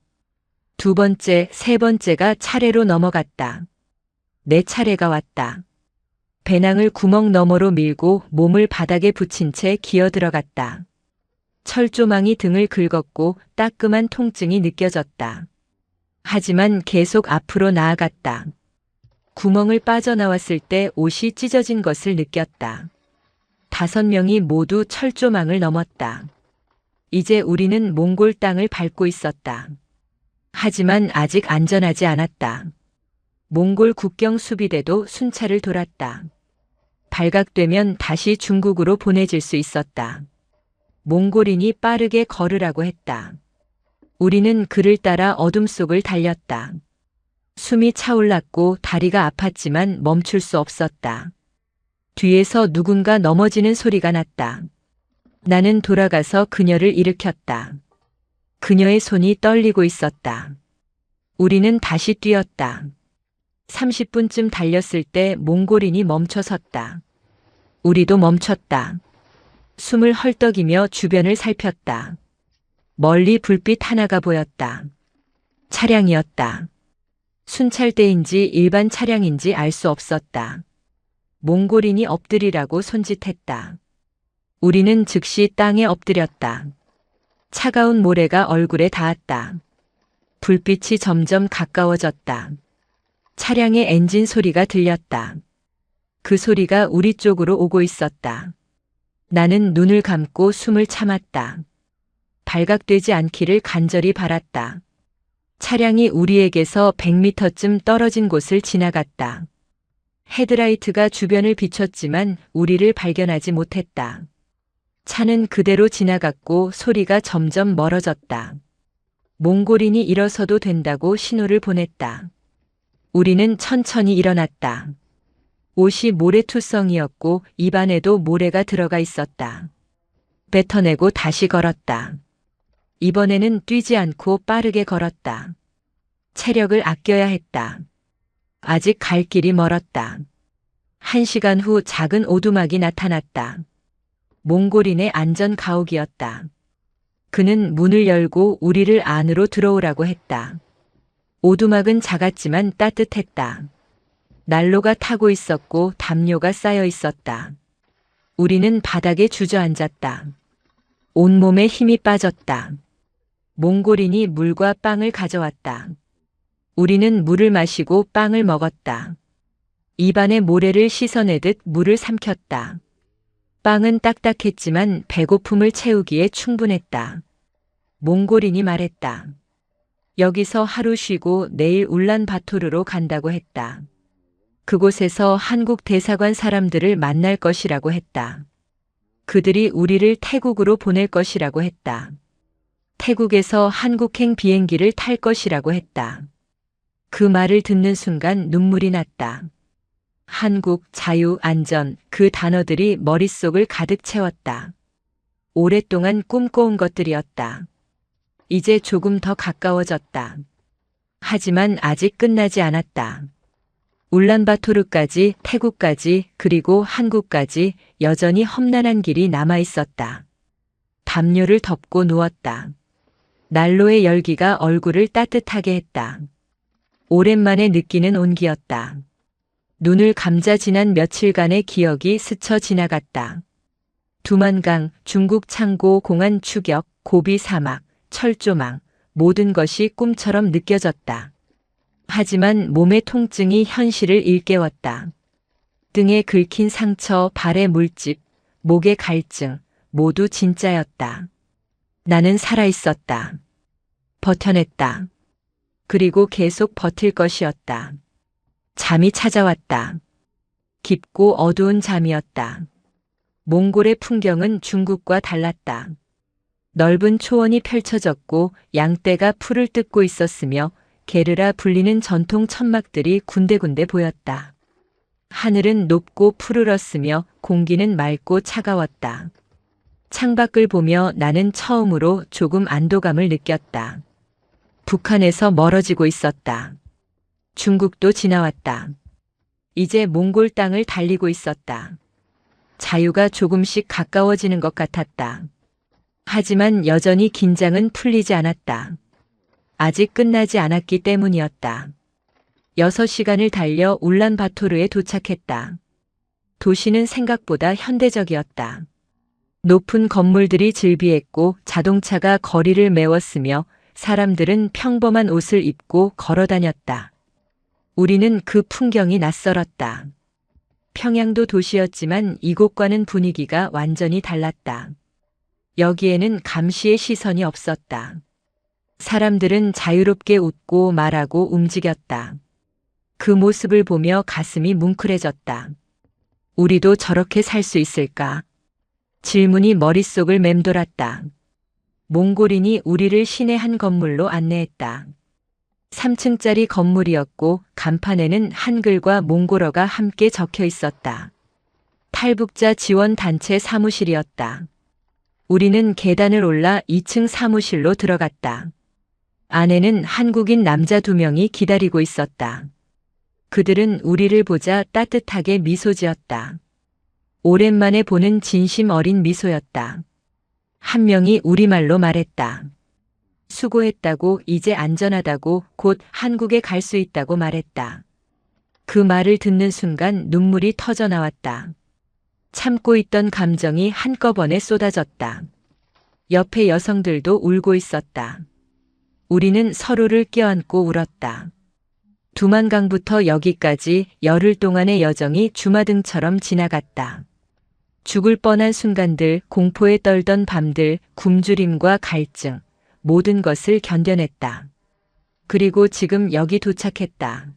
두 번째, 세 번째가 차례로 넘어갔다. 네 차례가 왔다. 배낭을 구멍 너머로 밀고 몸을 바닥에 붙인 채 기어 들어갔다. 철조망이 등을 긁었고 따끔한 통증이 느껴졌다. 하지만 계속 앞으로 나아갔다. 구멍을 빠져나왔을 때 옷이 찢어진 것을 느꼈다. 5명이 모두 철조망을 넘었다. 이제 우리는 몽골 땅을 밟고 있었다. 하지만 아직 안전하지 않았다. 몽골 국경 수비대도 순찰을 돌았다. 발각되면 다시 중국으로 보내질 수 있었다. 몽골인이 빠르게 걸으라고 했다. 우리는 그를 따라 어둠 속을 달렸다. 숨이 차올랐고 다리가 아팠지만 멈출 수 없었다. 뒤에서 누군가 넘어지는 소리가 났다. 나는 돌아가서 그녀를 일으켰다. 그녀의 손이 떨리고 있었다. 우리는 다시 뛰었다. 30분쯤 달렸을 때 몽골인이 멈춰섰다. 우리도 멈췄다. 숨을 헐떡이며 주변을 살폈다. 멀리 불빛 하나가 보였다. 차량이었다. 순찰대인지 일반 차량인지 알 수 없었다. 몽골인이 엎드리라고 손짓했다. 우리는 즉시 땅에 엎드렸다. 차가운 모래가 얼굴에 닿았다. 불빛이 점점 가까워졌다. 차량의 엔진 소리가 들렸다. 그 소리가 우리 쪽으로 오고 있었다. 나는 눈을 감고 숨을 참았다. 발각되지 않기를 간절히 바랐다. 차량이 우리에게서 100m쯤 떨어진 곳을 지나갔다. 헤드라이트가 주변을 비췄지만 우리를 발견하지 못했다. 차는 그대로 지나갔고 소리가 점점 멀어졌다. 몽골인이 일어서도 된다고 신호를 보냈다. 우리는 천천히 일어났다. 옷이 모래투성이었고 입안에도 모래가 들어가 있었다. 뱉어내고 다시 걸었다. 이번에는 뛰지 않고 빠르게 걸었다. 체력을 아껴야 했다. 아직 갈 길이 멀었다. 1시간 후 작은 오두막이 나타났다. 몽골인의 안전 가옥이었다. 그는 문을 열고 우리를 안으로 들어오라고 했다. 오두막은 작았지만 따뜻했다. 난로가 타고 있었고 담요가 쌓여 있었다. 우리는 바닥에 주저앉았다. 온몸에 힘이 빠졌다. 몽골인이 물과 빵을 가져왔다. 우리는 물을 마시고 빵을 먹었다. 입안에 모래를 씻어내듯 물을 삼켰다. 빵은 딱딱했지만 배고픔을 채우기에 충분했다. 몽골인이 말했다. 여기서 하루 쉬고 내일 울란바토르로 간다고 했다. 그곳에서 한국 대사관 사람들을 만날 것이라고 했다. 그들이 우리를 태국으로 보낼 것이라고 했다. 태국에서 한국행 비행기를 탈 것이라고 했다. 그 말을 듣는 순간 눈물이 났다. 한국, 자유, 안전, 그 단어들이 머릿속을 가득 채웠다. 오랫동안 꿈꿔온 것들이었다. 이제 조금 더 가까워졌다. 하지만 아직 끝나지 않았다. 울란바토르까지, 태국까지, 그리고 한국까지 여전히 험난한 길이 남아 있었다. 담요를 덮고 누웠다. 난로의 열기가 얼굴을 따뜻하게 했다. 오랜만에 느끼는 온기였다. 눈을 감자 지난 며칠간의 기억이 스쳐 지나갔다. 두만강, 중국 창고 공안 추격, 고비 사막, 철조망, 모든 것이 꿈처럼 느껴졌다. 하지만 몸의 통증이 현실을 일깨웠다. 등에 긁힌 상처, 발의 물집, 목의 갈증, 모두 진짜였다. 나는 살아있었다. 버텨냈다. 그리고 계속 버틸 것이었다. 잠이 찾아왔다. 깊고 어두운 잠이었다. 몽골의 풍경은 중국과 달랐다. 넓은 초원이 펼쳐졌고 양떼가 풀을 뜯고 있었으며 게르라 불리는 전통 천막들이 군데군데 보였다. 하늘은 높고 푸르렀으며 공기는 맑고 차가웠다. 창밖을 보며 나는 처음으로 조금 안도감을 느꼈다. 북한에서 멀어지고 있었다. 중국도 지나왔다. 이제 몽골 땅을 달리고 있었다. 자유가 조금씩 가까워지는 것 같았다. 하지만 여전히 긴장은 풀리지 않았다. 아직 끝나지 않았기 때문이었다. 6시간을 달려 울란바토르에 도착했다. 도시는 생각보다 현대적이었다. 높은 건물들이 즐비했고 자동차가 거리를 메웠으며 사람들은 평범한 옷을 입고 걸어 다녔다. 우리는 그 풍경이 낯설었다. 평양도 도시였지만 이곳과는 분위기가 완전히 달랐다. 여기에는 감시의 시선이 없었다. 사람들은 자유롭게 웃고 말하고 움직였다. 그 모습을 보며 가슴이 뭉클해졌다. 우리도 저렇게 살 수 있을까? 질문이 머릿속을 맴돌았다. 몽골인이 우리를 시내 한 건물로 안내했다. 3층짜리 건물이었고 간판에는 한글과 몽골어가 함께 적혀 있었다. 탈북자 지원 단체 사무실이었다. 우리는 계단을 올라 2층 사무실로 들어갔다. 안에는 한국인 남자 2명이 기다리고 있었다. 그들은 우리를 보자 따뜻하게 미소 지었다. 오랜만에 보는 진심 어린 미소였다. 한 명이 우리말로 말했다. 수고했다고, 이제 안전하다고, 곧 한국에 갈 수 있다고 말했다. 그 말을 듣는 순간 눈물이 터져 나왔다. 참고 있던 감정이 한꺼번에 쏟아졌다. 옆에 여성들도 울고 있었다. 우리는 서로를 껴안고 울었다. 두만강부터 여기까지 열흘 동안의 여정이 주마등처럼 지나갔다. 죽을 뻔한 순간들, 공포에 떨던 밤들, 굶주림과 갈증, 모든 것을 견뎌냈다. 그리고 지금 여기 도착했다.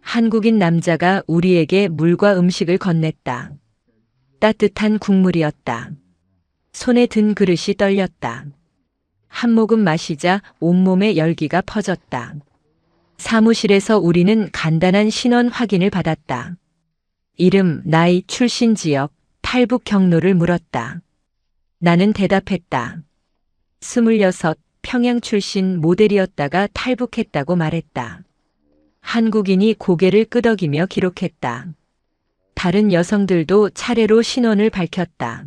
한국인 남자가 우리에게 물과 음식을 건넸다. 따뜻한 국물이었다. 손에 든 그릇이 떨렸다. 한 모금 마시자 온몸에 열기가 퍼졌다. 사무실에서 우리는 간단한 신원 확인을 받았다. 이름, 나이, 출신 지역, 탈북 경로를 물었다. 나는 대답했다. 26, 평양 출신 모델이었다가 탈북했다고 말했다. 한국인이 고개를 끄덕이며 기록했다. 다른 여성들도 차례로 신원을 밝혔다.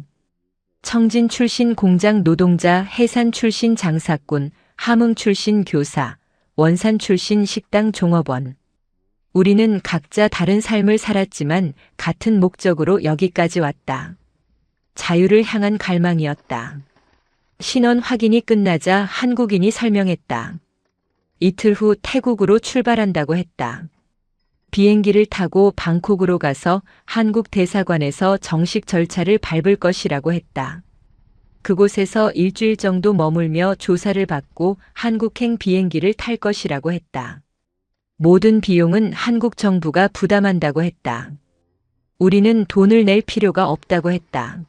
청진 출신 공장 노동자, 해산 출신 장사꾼, 함흥 출신 교사, 원산 출신 식당 종업원. 우리는 각자 다른 삶을 살았지만 같은 목적으로 여기까지 왔다. 자유를 향한 갈망이었다. 신원 확인이 끝나자 한국인이 설명했다. 이틀 후 태국으로 출발한다고 했다. 비행기를 타고 방콕으로 가서 한국 대사관에서 정식 절차를 밟을 것이라고 했다. 그곳에서 일주일 정도 머물며 조사를 받고 한국행 비행기를 탈 것이라고 했다. 모든 비용은 한국 정부가 부담한다고 했다. 우리는 돈을 낼 필요가 없다고 했다.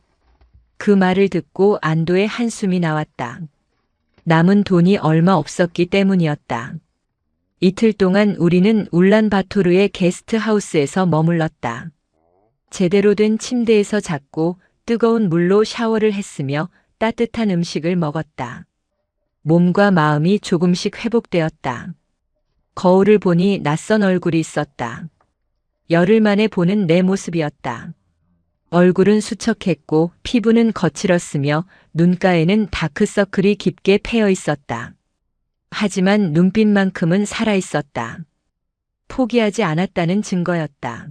그 말을 듣고 안도의 한숨이 나왔다. 남은 돈이 얼마 없었기 때문이었다. 이틀 동안 우리는 울란바토르의 게스트하우스에서 머물렀다. 제대로 된 침대에서 잤고 뜨거운 물로 샤워를 했으며 따뜻한 음식을 먹었다. 몸과 마음이 조금씩 회복되었다. 거울을 보니 낯선 얼굴이 있었다. 열흘 만에 보는 내 모습이었다. 얼굴은 수척했고 피부는 거칠었으며 눈가에는 다크서클이 깊게 패여 있었다. 하지만 눈빛만큼은 살아있었다. 포기하지 않았다는 증거였다.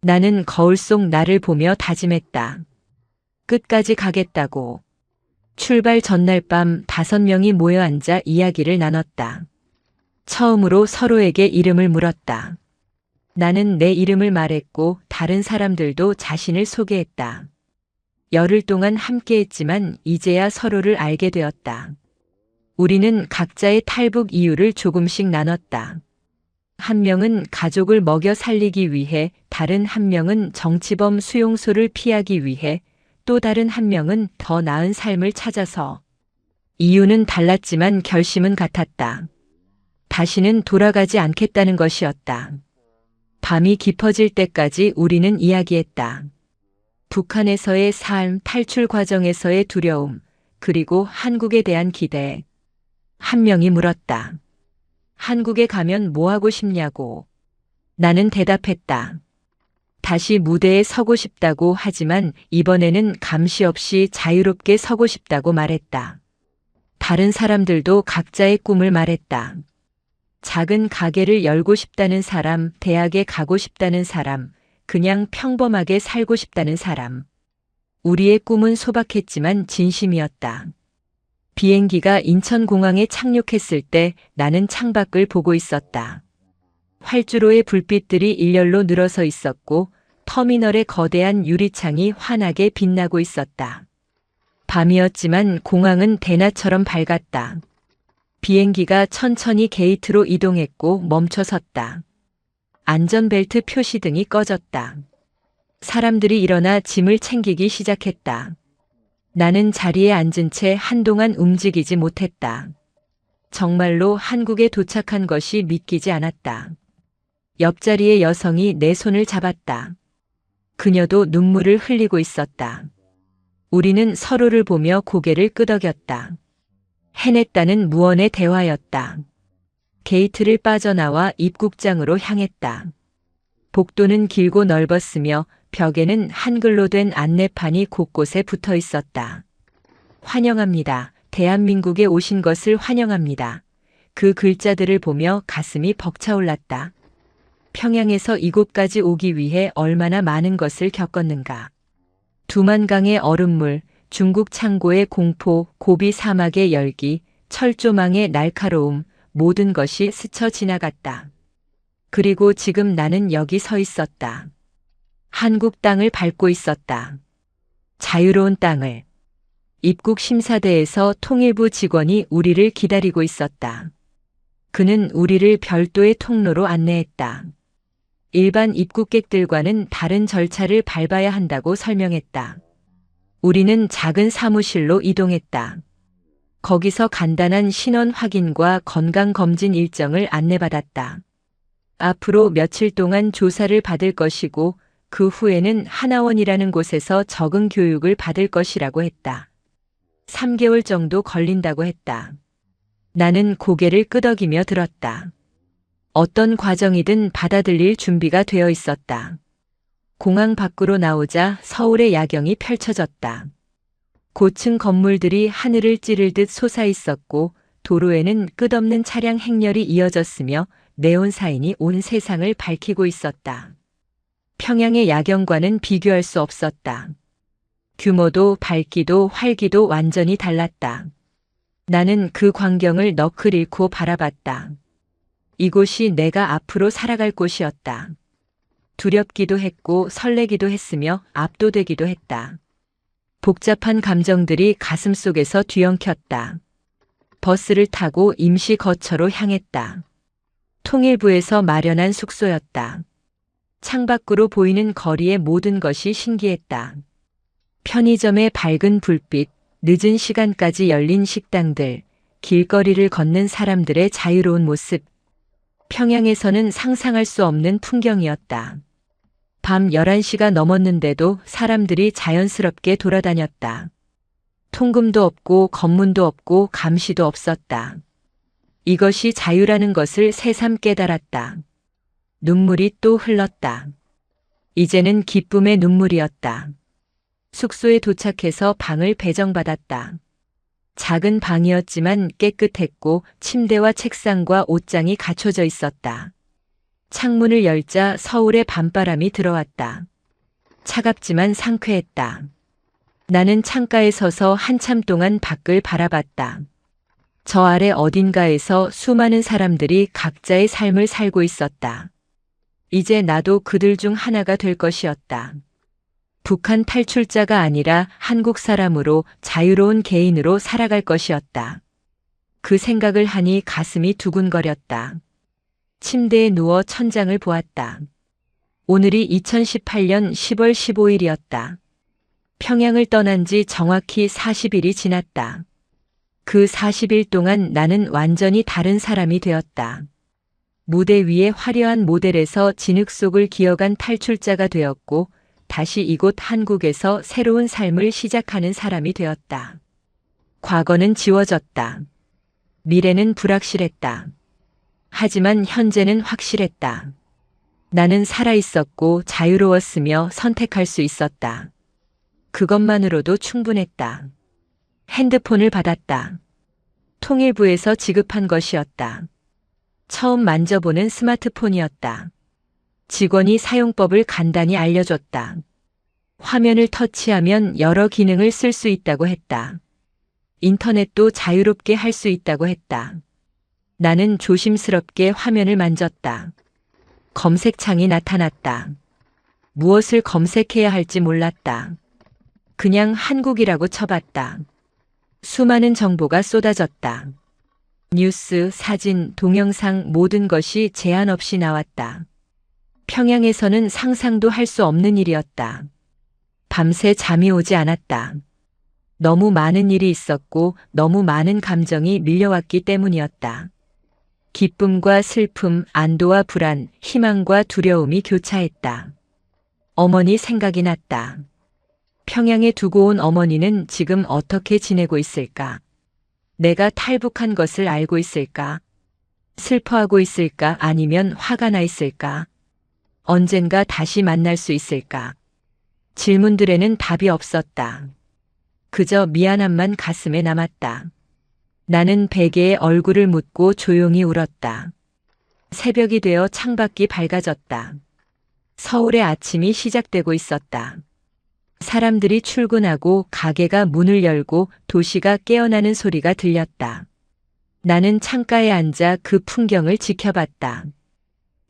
나는 거울 속 나를 보며 다짐했다. 끝까지 가겠다고. 출발 전날 밤 5명이 모여 앉아 이야기를 나눴다. 처음으로 서로에게 이름을 물었다. 나는 내 이름을 말했고 다른 사람들도 자신을 소개했다. 열흘 동안 함께했지만 이제야 서로를 알게 되었다. 우리는 각자의 탈북 이유를 조금씩 나눴다. 한 명은 가족을 먹여 살리기 위해, 다른 한 명은 정치범 수용소를 피하기 위해, 또 다른 한 명은 더 나은 삶을 찾아서. 이유는 달랐지만 결심은 같았다. 다시는 돌아가지 않겠다는 것이었다. 밤이 깊어질 때까지 우리는 이야기했다. 북한에서의 삶, 탈출 과정에서의 두려움, 그리고 한국에 대한 기대. 한 명이 물었다. 한국에 가면 뭐 하고 싶냐고. 나는 대답했다. 다시 무대에 서고 싶다고. 하지만 이번에는 감시 없이 자유롭게 서고 싶다고 말했다. 다른 사람들도 각자의 꿈을 말했다. 작은 가게를 열고 싶다는 사람, 대학에 가고 싶다는 사람, 그냥 평범하게 살고 싶다는 사람. 우리의 꿈은 소박했지만 진심이었다. 비행기가 인천공항에 착륙했을 때 나는 창밖을 보고 있었다. 활주로의 불빛들이 일렬로 늘어서 있었고 터미널의 거대한 유리창이 환하게 빛나고 있었다. 밤이었지만 공항은 대낮처럼 밝았다. 비행기가 천천히 게이트로 이동했고 멈춰 섰다. 안전벨트 표시등이 꺼졌다. 사람들이 일어나 짐을 챙기기 시작했다. 나는 자리에 앉은 채 한동안 움직이지 못했다. 정말로 한국에 도착한 것이 믿기지 않았다. 옆자리의 여성이 내 손을 잡았다. 그녀도 눈물을 흘리고 있었다. 우리는 서로를 보며 고개를 끄덕였다. 해냈다는 무언의 대화였다. 게이트를 빠져나와 입국장으로 향했다. 복도는 길고 넓었으며 벽에는 한글로 된 안내판이 곳곳에 붙어 있었다. 환영합니다. 대한민국에 오신 것을 환영합니다. 그 글자들을 보며 가슴이 벅차올랐다. 평양에서 이곳까지 오기 위해 얼마나 많은 것을 겪었는가. 두만강의 얼음물, 중국 창고의 공포, 고비 사막의 열기, 철조망의 날카로움, 모든 것이 스쳐 지나갔다. 그리고 지금 나는 여기 서 있었다. 한국 땅을 밟고 있었다. 자유로운 땅을. 입국 심사대에서 통일부 직원이 우리를 기다리고 있었다. 그는 우리를 별도의 통로로 안내했다. 일반 입국객들과는 다른 절차를 밟아야 한다고 설명했다. 우리는 작은 사무실로 이동했다. 거기서 간단한 신원 확인과 건강검진 일정을 안내받았다. 앞으로 며칠 동안 조사를 받을 것이고 그 후에는 하나원이라는 곳에서 적응 교육을 받을 것이라고 했다. 3개월 정도 걸린다고 했다. 나는 고개를 끄덕이며 들었다. 어떤 과정이든 받아들일 준비가 되어 있었다. 공항 밖으로 나오자 서울의 야경이 펼쳐졌다. 고층 건물들이 하늘을 찌를 듯 솟아 있었고 도로에는 끝없는 차량 행렬이 이어졌으며 네온사인이 온 세상을 밝히고 있었다. 평양의 야경과는 비교할 수 없었다. 규모도 밝기도 활기도 완전히 달랐다. 나는 그 광경을 너클 잃고 바라봤다. 이곳이 내가 앞으로 살아갈 곳이었다. 두렵기도 했고 설레기도 했으며 압도되기도 했다. 복잡한 감정들이 가슴 속에서 뒤엉켰다. 버스를 타고 임시 거처로 향했다. 통일부에서 마련한 숙소였다. 창밖으로 보이는 거리의 모든 것이 신기했다. 편의점의 밝은 불빛, 늦은 시간까지 열린 식당들, 길거리를 걷는 사람들의 자유로운 모습. 평양에서는 상상할 수 없는 풍경이었다. 밤 11시가 넘었는데도 사람들이 자연스럽게 돌아다녔다. 통금도 없고 검문도 없고 감시도 없었다. 이것이 자유라는 것을 새삼 깨달았다. 눈물이 또 흘렀다. 이제는 기쁨의 눈물이었다. 숙소에 도착해서 방을 배정받았다. 작은 방이었지만 깨끗했고 침대와 책상과 옷장이 갖춰져 있었다. 창문을 열자 서울의 밤바람이 들어왔다. 차갑지만 상쾌했다. 나는 창가에 서서 한참 동안 밖을 바라봤다. 저 아래 어딘가에서 수많은 사람들이 각자의 삶을 살고 있었다. 이제 나도 그들 중 하나가 될 것이었다. 북한 탈출자가 아니라 한국 사람으로 자유로운 개인으로 살아갈 것이었다. 그 생각을 하니 가슴이 두근거렸다. 침대에 누워 천장을 보았다. 오늘이 2018년 10월 15일이었다. 평양을 떠난 지 정확히 40일이 지났다. 그 40일 동안 나는 완전히 다른 사람이 되었다. 무대 위의 화려한 모델에서 진흙 속을 기어간 탈출자가 되었고 다시 이곳 한국에서 새로운 삶을 시작하는 사람이 되었다. 과거는 지워졌다. 미래는 불확실했다. 하지만 현재는 확실했다. 나는 살아있었고 자유로웠으며 선택할 수 있었다. 그것만으로도 충분했다. 핸드폰을 받았다. 통일부에서 지급한 것이었다. 처음 만져보는 스마트폰이었다. 직원이 사용법을 간단히 알려줬다. 화면을 터치하면 여러 기능을 쓸 수 있다고 했다. 인터넷도 자유롭게 할 수 있다고 했다. 나는 조심스럽게 화면을 만졌다. 검색창이 나타났다. 무엇을 검색해야 할지 몰랐다. 그냥 한국이라고 쳐봤다. 수많은 정보가 쏟아졌다. 뉴스, 사진, 동영상 모든 것이 제한 없이 나왔다. 평양에서는 상상도 할 수 없는 일이었다. 밤새 잠이 오지 않았다. 너무 많은 일이 있었고 너무 많은 감정이 밀려왔기 때문이었다. 기쁨과 슬픔, 안도와 불안, 희망과 두려움이 교차했다. 어머니 생각이 났다. 평양에 두고 온 어머니는 지금 어떻게 지내고 있을까? 내가 탈북한 것을 알고 있을까? 슬퍼하고 있을까? 아니면 화가 나 있을까? 언젠가 다시 만날 수 있을까? 질문들에는 답이 없었다. 그저 미안함만 가슴에 남았다. 나는 베개에 얼굴을 묻고 조용히 울었다. 새벽이 되어 창밖이 밝아졌다. 서울의 아침이 시작되고 있었다. 사람들이 출근하고 가게가 문을 열고 도시가 깨어나는 소리가 들렸다. 나는 창가에 앉아 그 풍경을 지켜봤다.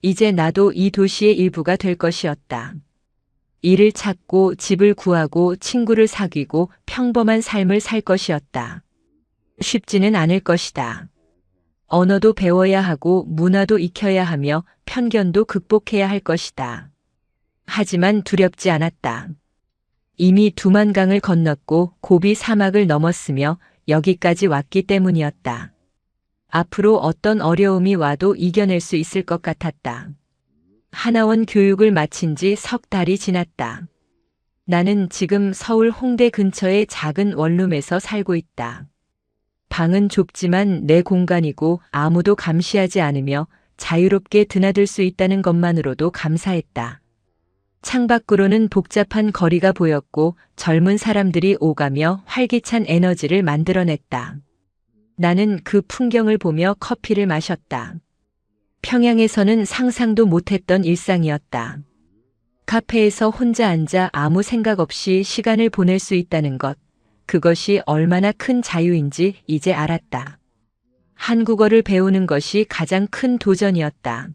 이제 나도 이 도시의 일부가 될 것이었다. 일을 찾고 집을 구하고 친구를 사귀고 평범한 삶을 살 것이었다. 쉽지는 않을 것이다. 언어도 배워야 하고 문화도 익혀야 하며 편견도 극복해야 할 것이다. 하지만 두렵지 않았다. 이미 두만강을 건넜고 고비 사막을 넘었으며 여기까지 왔기 때문이었다. 앞으로 어떤 어려움이 와도 이겨낼 수 있을 것 같았다. 하나원 교육을 마친 지 석 달이 지났다. 나는 지금 서울 홍대 근처의 작은 원룸에서 살고 있다. 방은 좁지만 내 공간이고 아무도 감시하지 않으며 자유롭게 드나들 수 있다는 것만으로도 감사했다. 창밖으로는 복잡한 거리가 보였고 젊은 사람들이 오가며 활기찬 에너지를 만들어냈다. 나는 그 풍경을 보며 커피를 마셨다. 평양에서는 상상도 못했던 일상이었다. 카페에서 혼자 앉아 아무 생각 없이 시간을 보낼 수 있다는 것, 그것이 얼마나 큰 자유인지 이제 알았다. 한국어를 배우는 것이 가장 큰 도전이었다.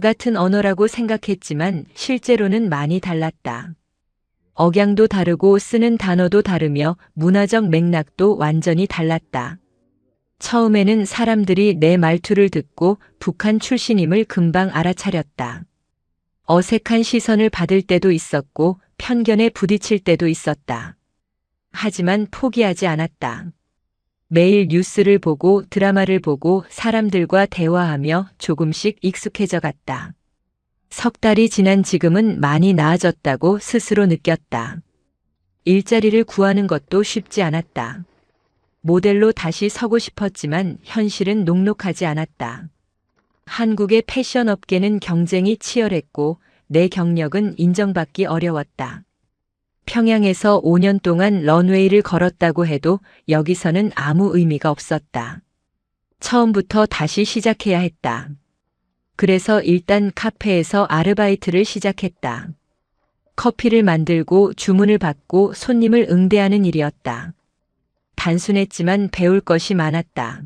같은 언어라고 생각했지만 실제로는 많이 달랐다. 억양도 다르고 쓰는 단어도 다르며 문화적 맥락도 완전히 달랐다. 처음에는 사람들이 내 말투를 듣고 북한 출신임을 금방 알아차렸다. 어색한 시선을 받을 때도 있었고 편견에 부딪힐 때도 있었다. 하지만 포기하지 않았다. 매일 뉴스를 보고 드라마를 보고 사람들과 대화하며 조금씩 익숙해져 갔다. 석 달이 지난 지금은 많이 나아졌다고 스스로 느꼈다. 일자리를 구하는 것도 쉽지 않았다. 모델로 다시 서고 싶었지만 현실은 녹록하지 않았다. 한국의 패션 업계는 경쟁이 치열했고 내 경력은 인정받기 어려웠다. 평양에서 5년 동안 런웨이를 걸었다고 해도 여기서는 아무 의미가 없었다. 처음부터 다시 시작해야 했다. 그래서 일단 카페에서 아르바이트를 시작했다. 커피를 만들고 주문을 받고 손님을 응대하는 일이었다. 단순했지만 배울 것이 많았다.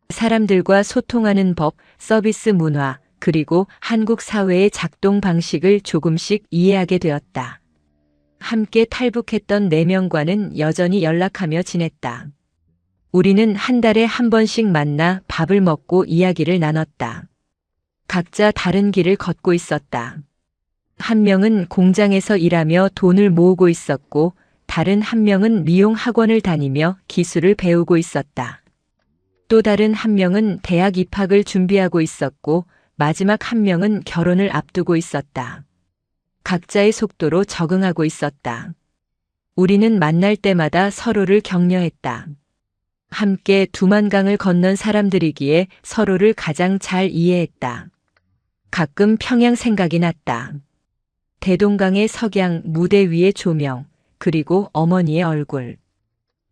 사람들과 소통하는 법, 서비스 문화, 그리고 한국 사회의 작동 방식을 조금씩 이해하게 되었다. 함께 탈북했던 4명과는 여전히 연락하며 지냈다. 우리는 한 달에 한 번씩 만나 밥을 먹고 이야기를 나눴다. 각자 다른 길을 걷고 있었다. 한 명은 공장에서 일하며 돈을 모으고 있었고, 다른 한 명은 미용 학원을 다니며 기술을 배우고 있었다. 또 다른 한 명은 대학 입학을 준비하고 있었고, 마지막 한 명은 결혼을 앞두고 있었다. 각자의 속도로 적응하고 있었다. 우리는 만날 때마다 서로를 격려했다. 함께 두만강을 건넌 사람들이기에 서로를 가장 잘 이해했다. 가끔 평양 생각이 났다. 대동강의 석양, 무대 위의 조명, 그리고 어머니의 얼굴.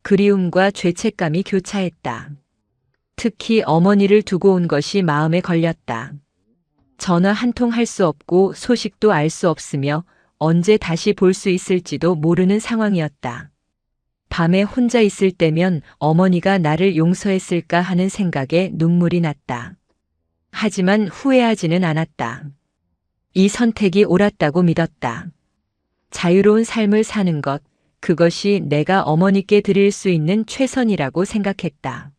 그리움과 죄책감이 교차했다. 특히 어머니를 두고 온 것이 마음에 걸렸다. 전화 한 통 할 수 없고 소식도 알 수 없으며 언제 다시 볼 수 있을지도 모르는 상황이었다. 밤에 혼자 있을 때면 어머니가 나를 용서했을까 하는 생각에 눈물이 났다. 하지만 후회하지는 않았다. 이 선택이 옳았다고 믿었다. 자유로운 삶을 사는 것, 그것이 내가 어머니께 드릴 수 있는 최선이라고 생각했다.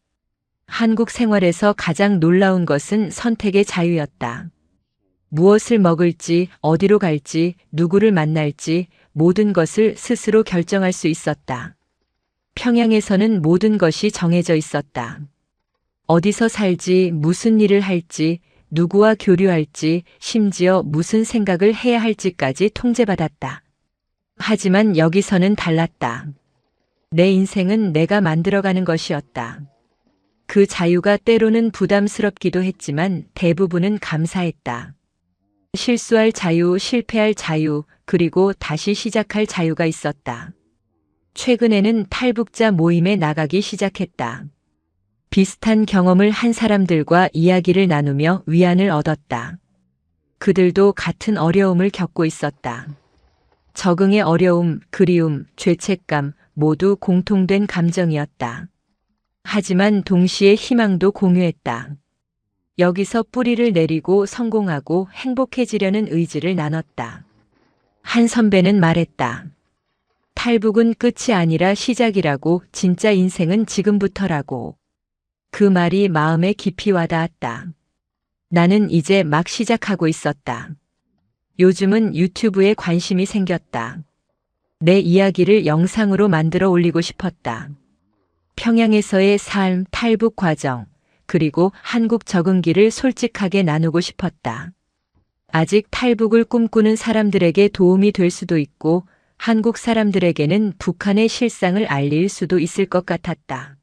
한국 생활에서 가장 놀라운 것은 선택의 자유였다. 무엇을 먹을지, 어디로 갈지, 누구를 만날지 모든 것을 스스로 결정할 수 있었다. 평양에서는 모든 것이 정해져 있었다. 어디서 살지, 무슨 일을 할지, 누구와 교류할지, 심지어 무슨 생각을 해야 할지까지 통제받았다. 하지만 여기서는 달랐다. 내 인생은 내가 만들어가는 것이었다. 그 자유가 때로는 부담스럽기도 했지만 대부분은 감사했다. 실수할 자유, 실패할 자유, 그리고 다시 시작할 자유가 있었다. 최근에는 탈북자 모임에 나가기 시작했다. 비슷한 경험을 한 사람들과 이야기를 나누며 위안을 얻었다. 그들도 같은 어려움을 겪고 있었다. 적응의 어려움, 그리움, 죄책감 모두 공통된 감정이었다. 하지만 동시에 희망도 공유했다. 여기서 뿌리를 내리고 성공하고 행복해지려는 의지를 나눴다. 한 선배는 말했다. 탈북은 끝이 아니라 시작이라고, 진짜 인생은 지금부터라고. 그 말이 마음에 깊이 와닿았다. 나는 이제 막 시작하고 있었다. 요즘은 유튜브에 관심이 생겼다. 내 이야기를 영상으로 만들어 올리고 싶었다. 평양에서의 삶, 탈북 과정, 그리고 한국 적응기를 솔직하게 나누고 싶었다. 아직 탈북을 꿈꾸는 사람들에게 도움이 될 수도 있고, 한국 사람들에게는 북한의 실상을 알릴 수도 있을 것 같았다.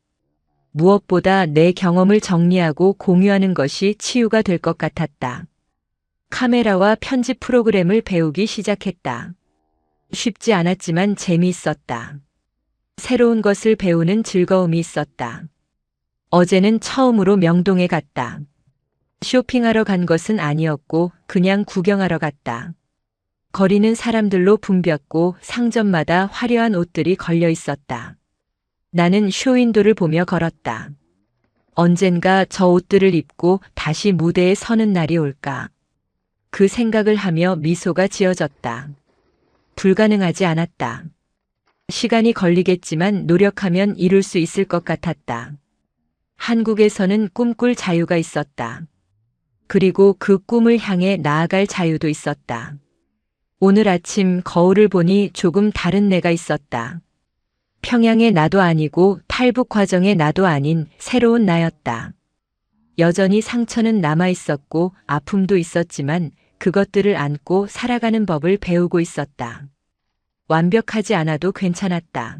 무엇보다 내 경험을 정리하고 공유하는 것이 치유가 될 것 같았다. 카메라와 편집 프로그램을 배우기 시작했다. 쉽지 않았지만 재미있었다. 새로운 것을 배우는 즐거움이 있었다. 어제는 처음으로 명동에 갔다. 쇼핑하러 간 것은 아니었고 그냥 구경하러 갔다. 거리는 사람들로 붐볐고 상점마다 화려한 옷들이 걸려 있었다. 나는 쇼윈도를 보며 걸었다. 언젠가 저 옷들을 입고 다시 무대에 서는 날이 올까. 그 생각을 하며 미소가 지어졌다. 불가능하지 않았다. 시간이 걸리겠지만 노력하면 이룰 수 있을 것 같았다. 한국에서는 꿈꿀 자유가 있었다. 그리고 그 꿈을 향해 나아갈 자유도 있었다. 오늘 아침 거울을 보니 조금 다른 내가 있었다. 평양의 나도 아니고 탈북 과정의 나도 아닌 새로운 나였다. 여전히 상처는 남아 있었고 아픔도 있었지만 그것들을 안고 살아가는 법을 배우고 있었다. 완벽하지 않아도 괜찮았다.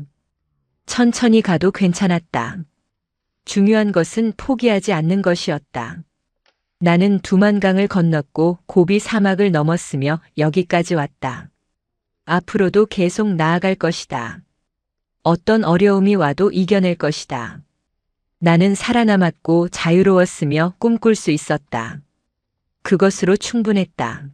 천천히 가도 괜찮았다. 중요한 것은 포기하지 않는 것이었다. 나는 두만강을 건넜고 고비 사막을 넘었으며 여기까지 왔다. 앞으로도 계속 나아갈 것이다. 어떤 어려움이 와도 이겨낼 것이다. 나는 살아남았고 자유로웠으며 꿈꿀 수 있었다. 그것으로 충분했다.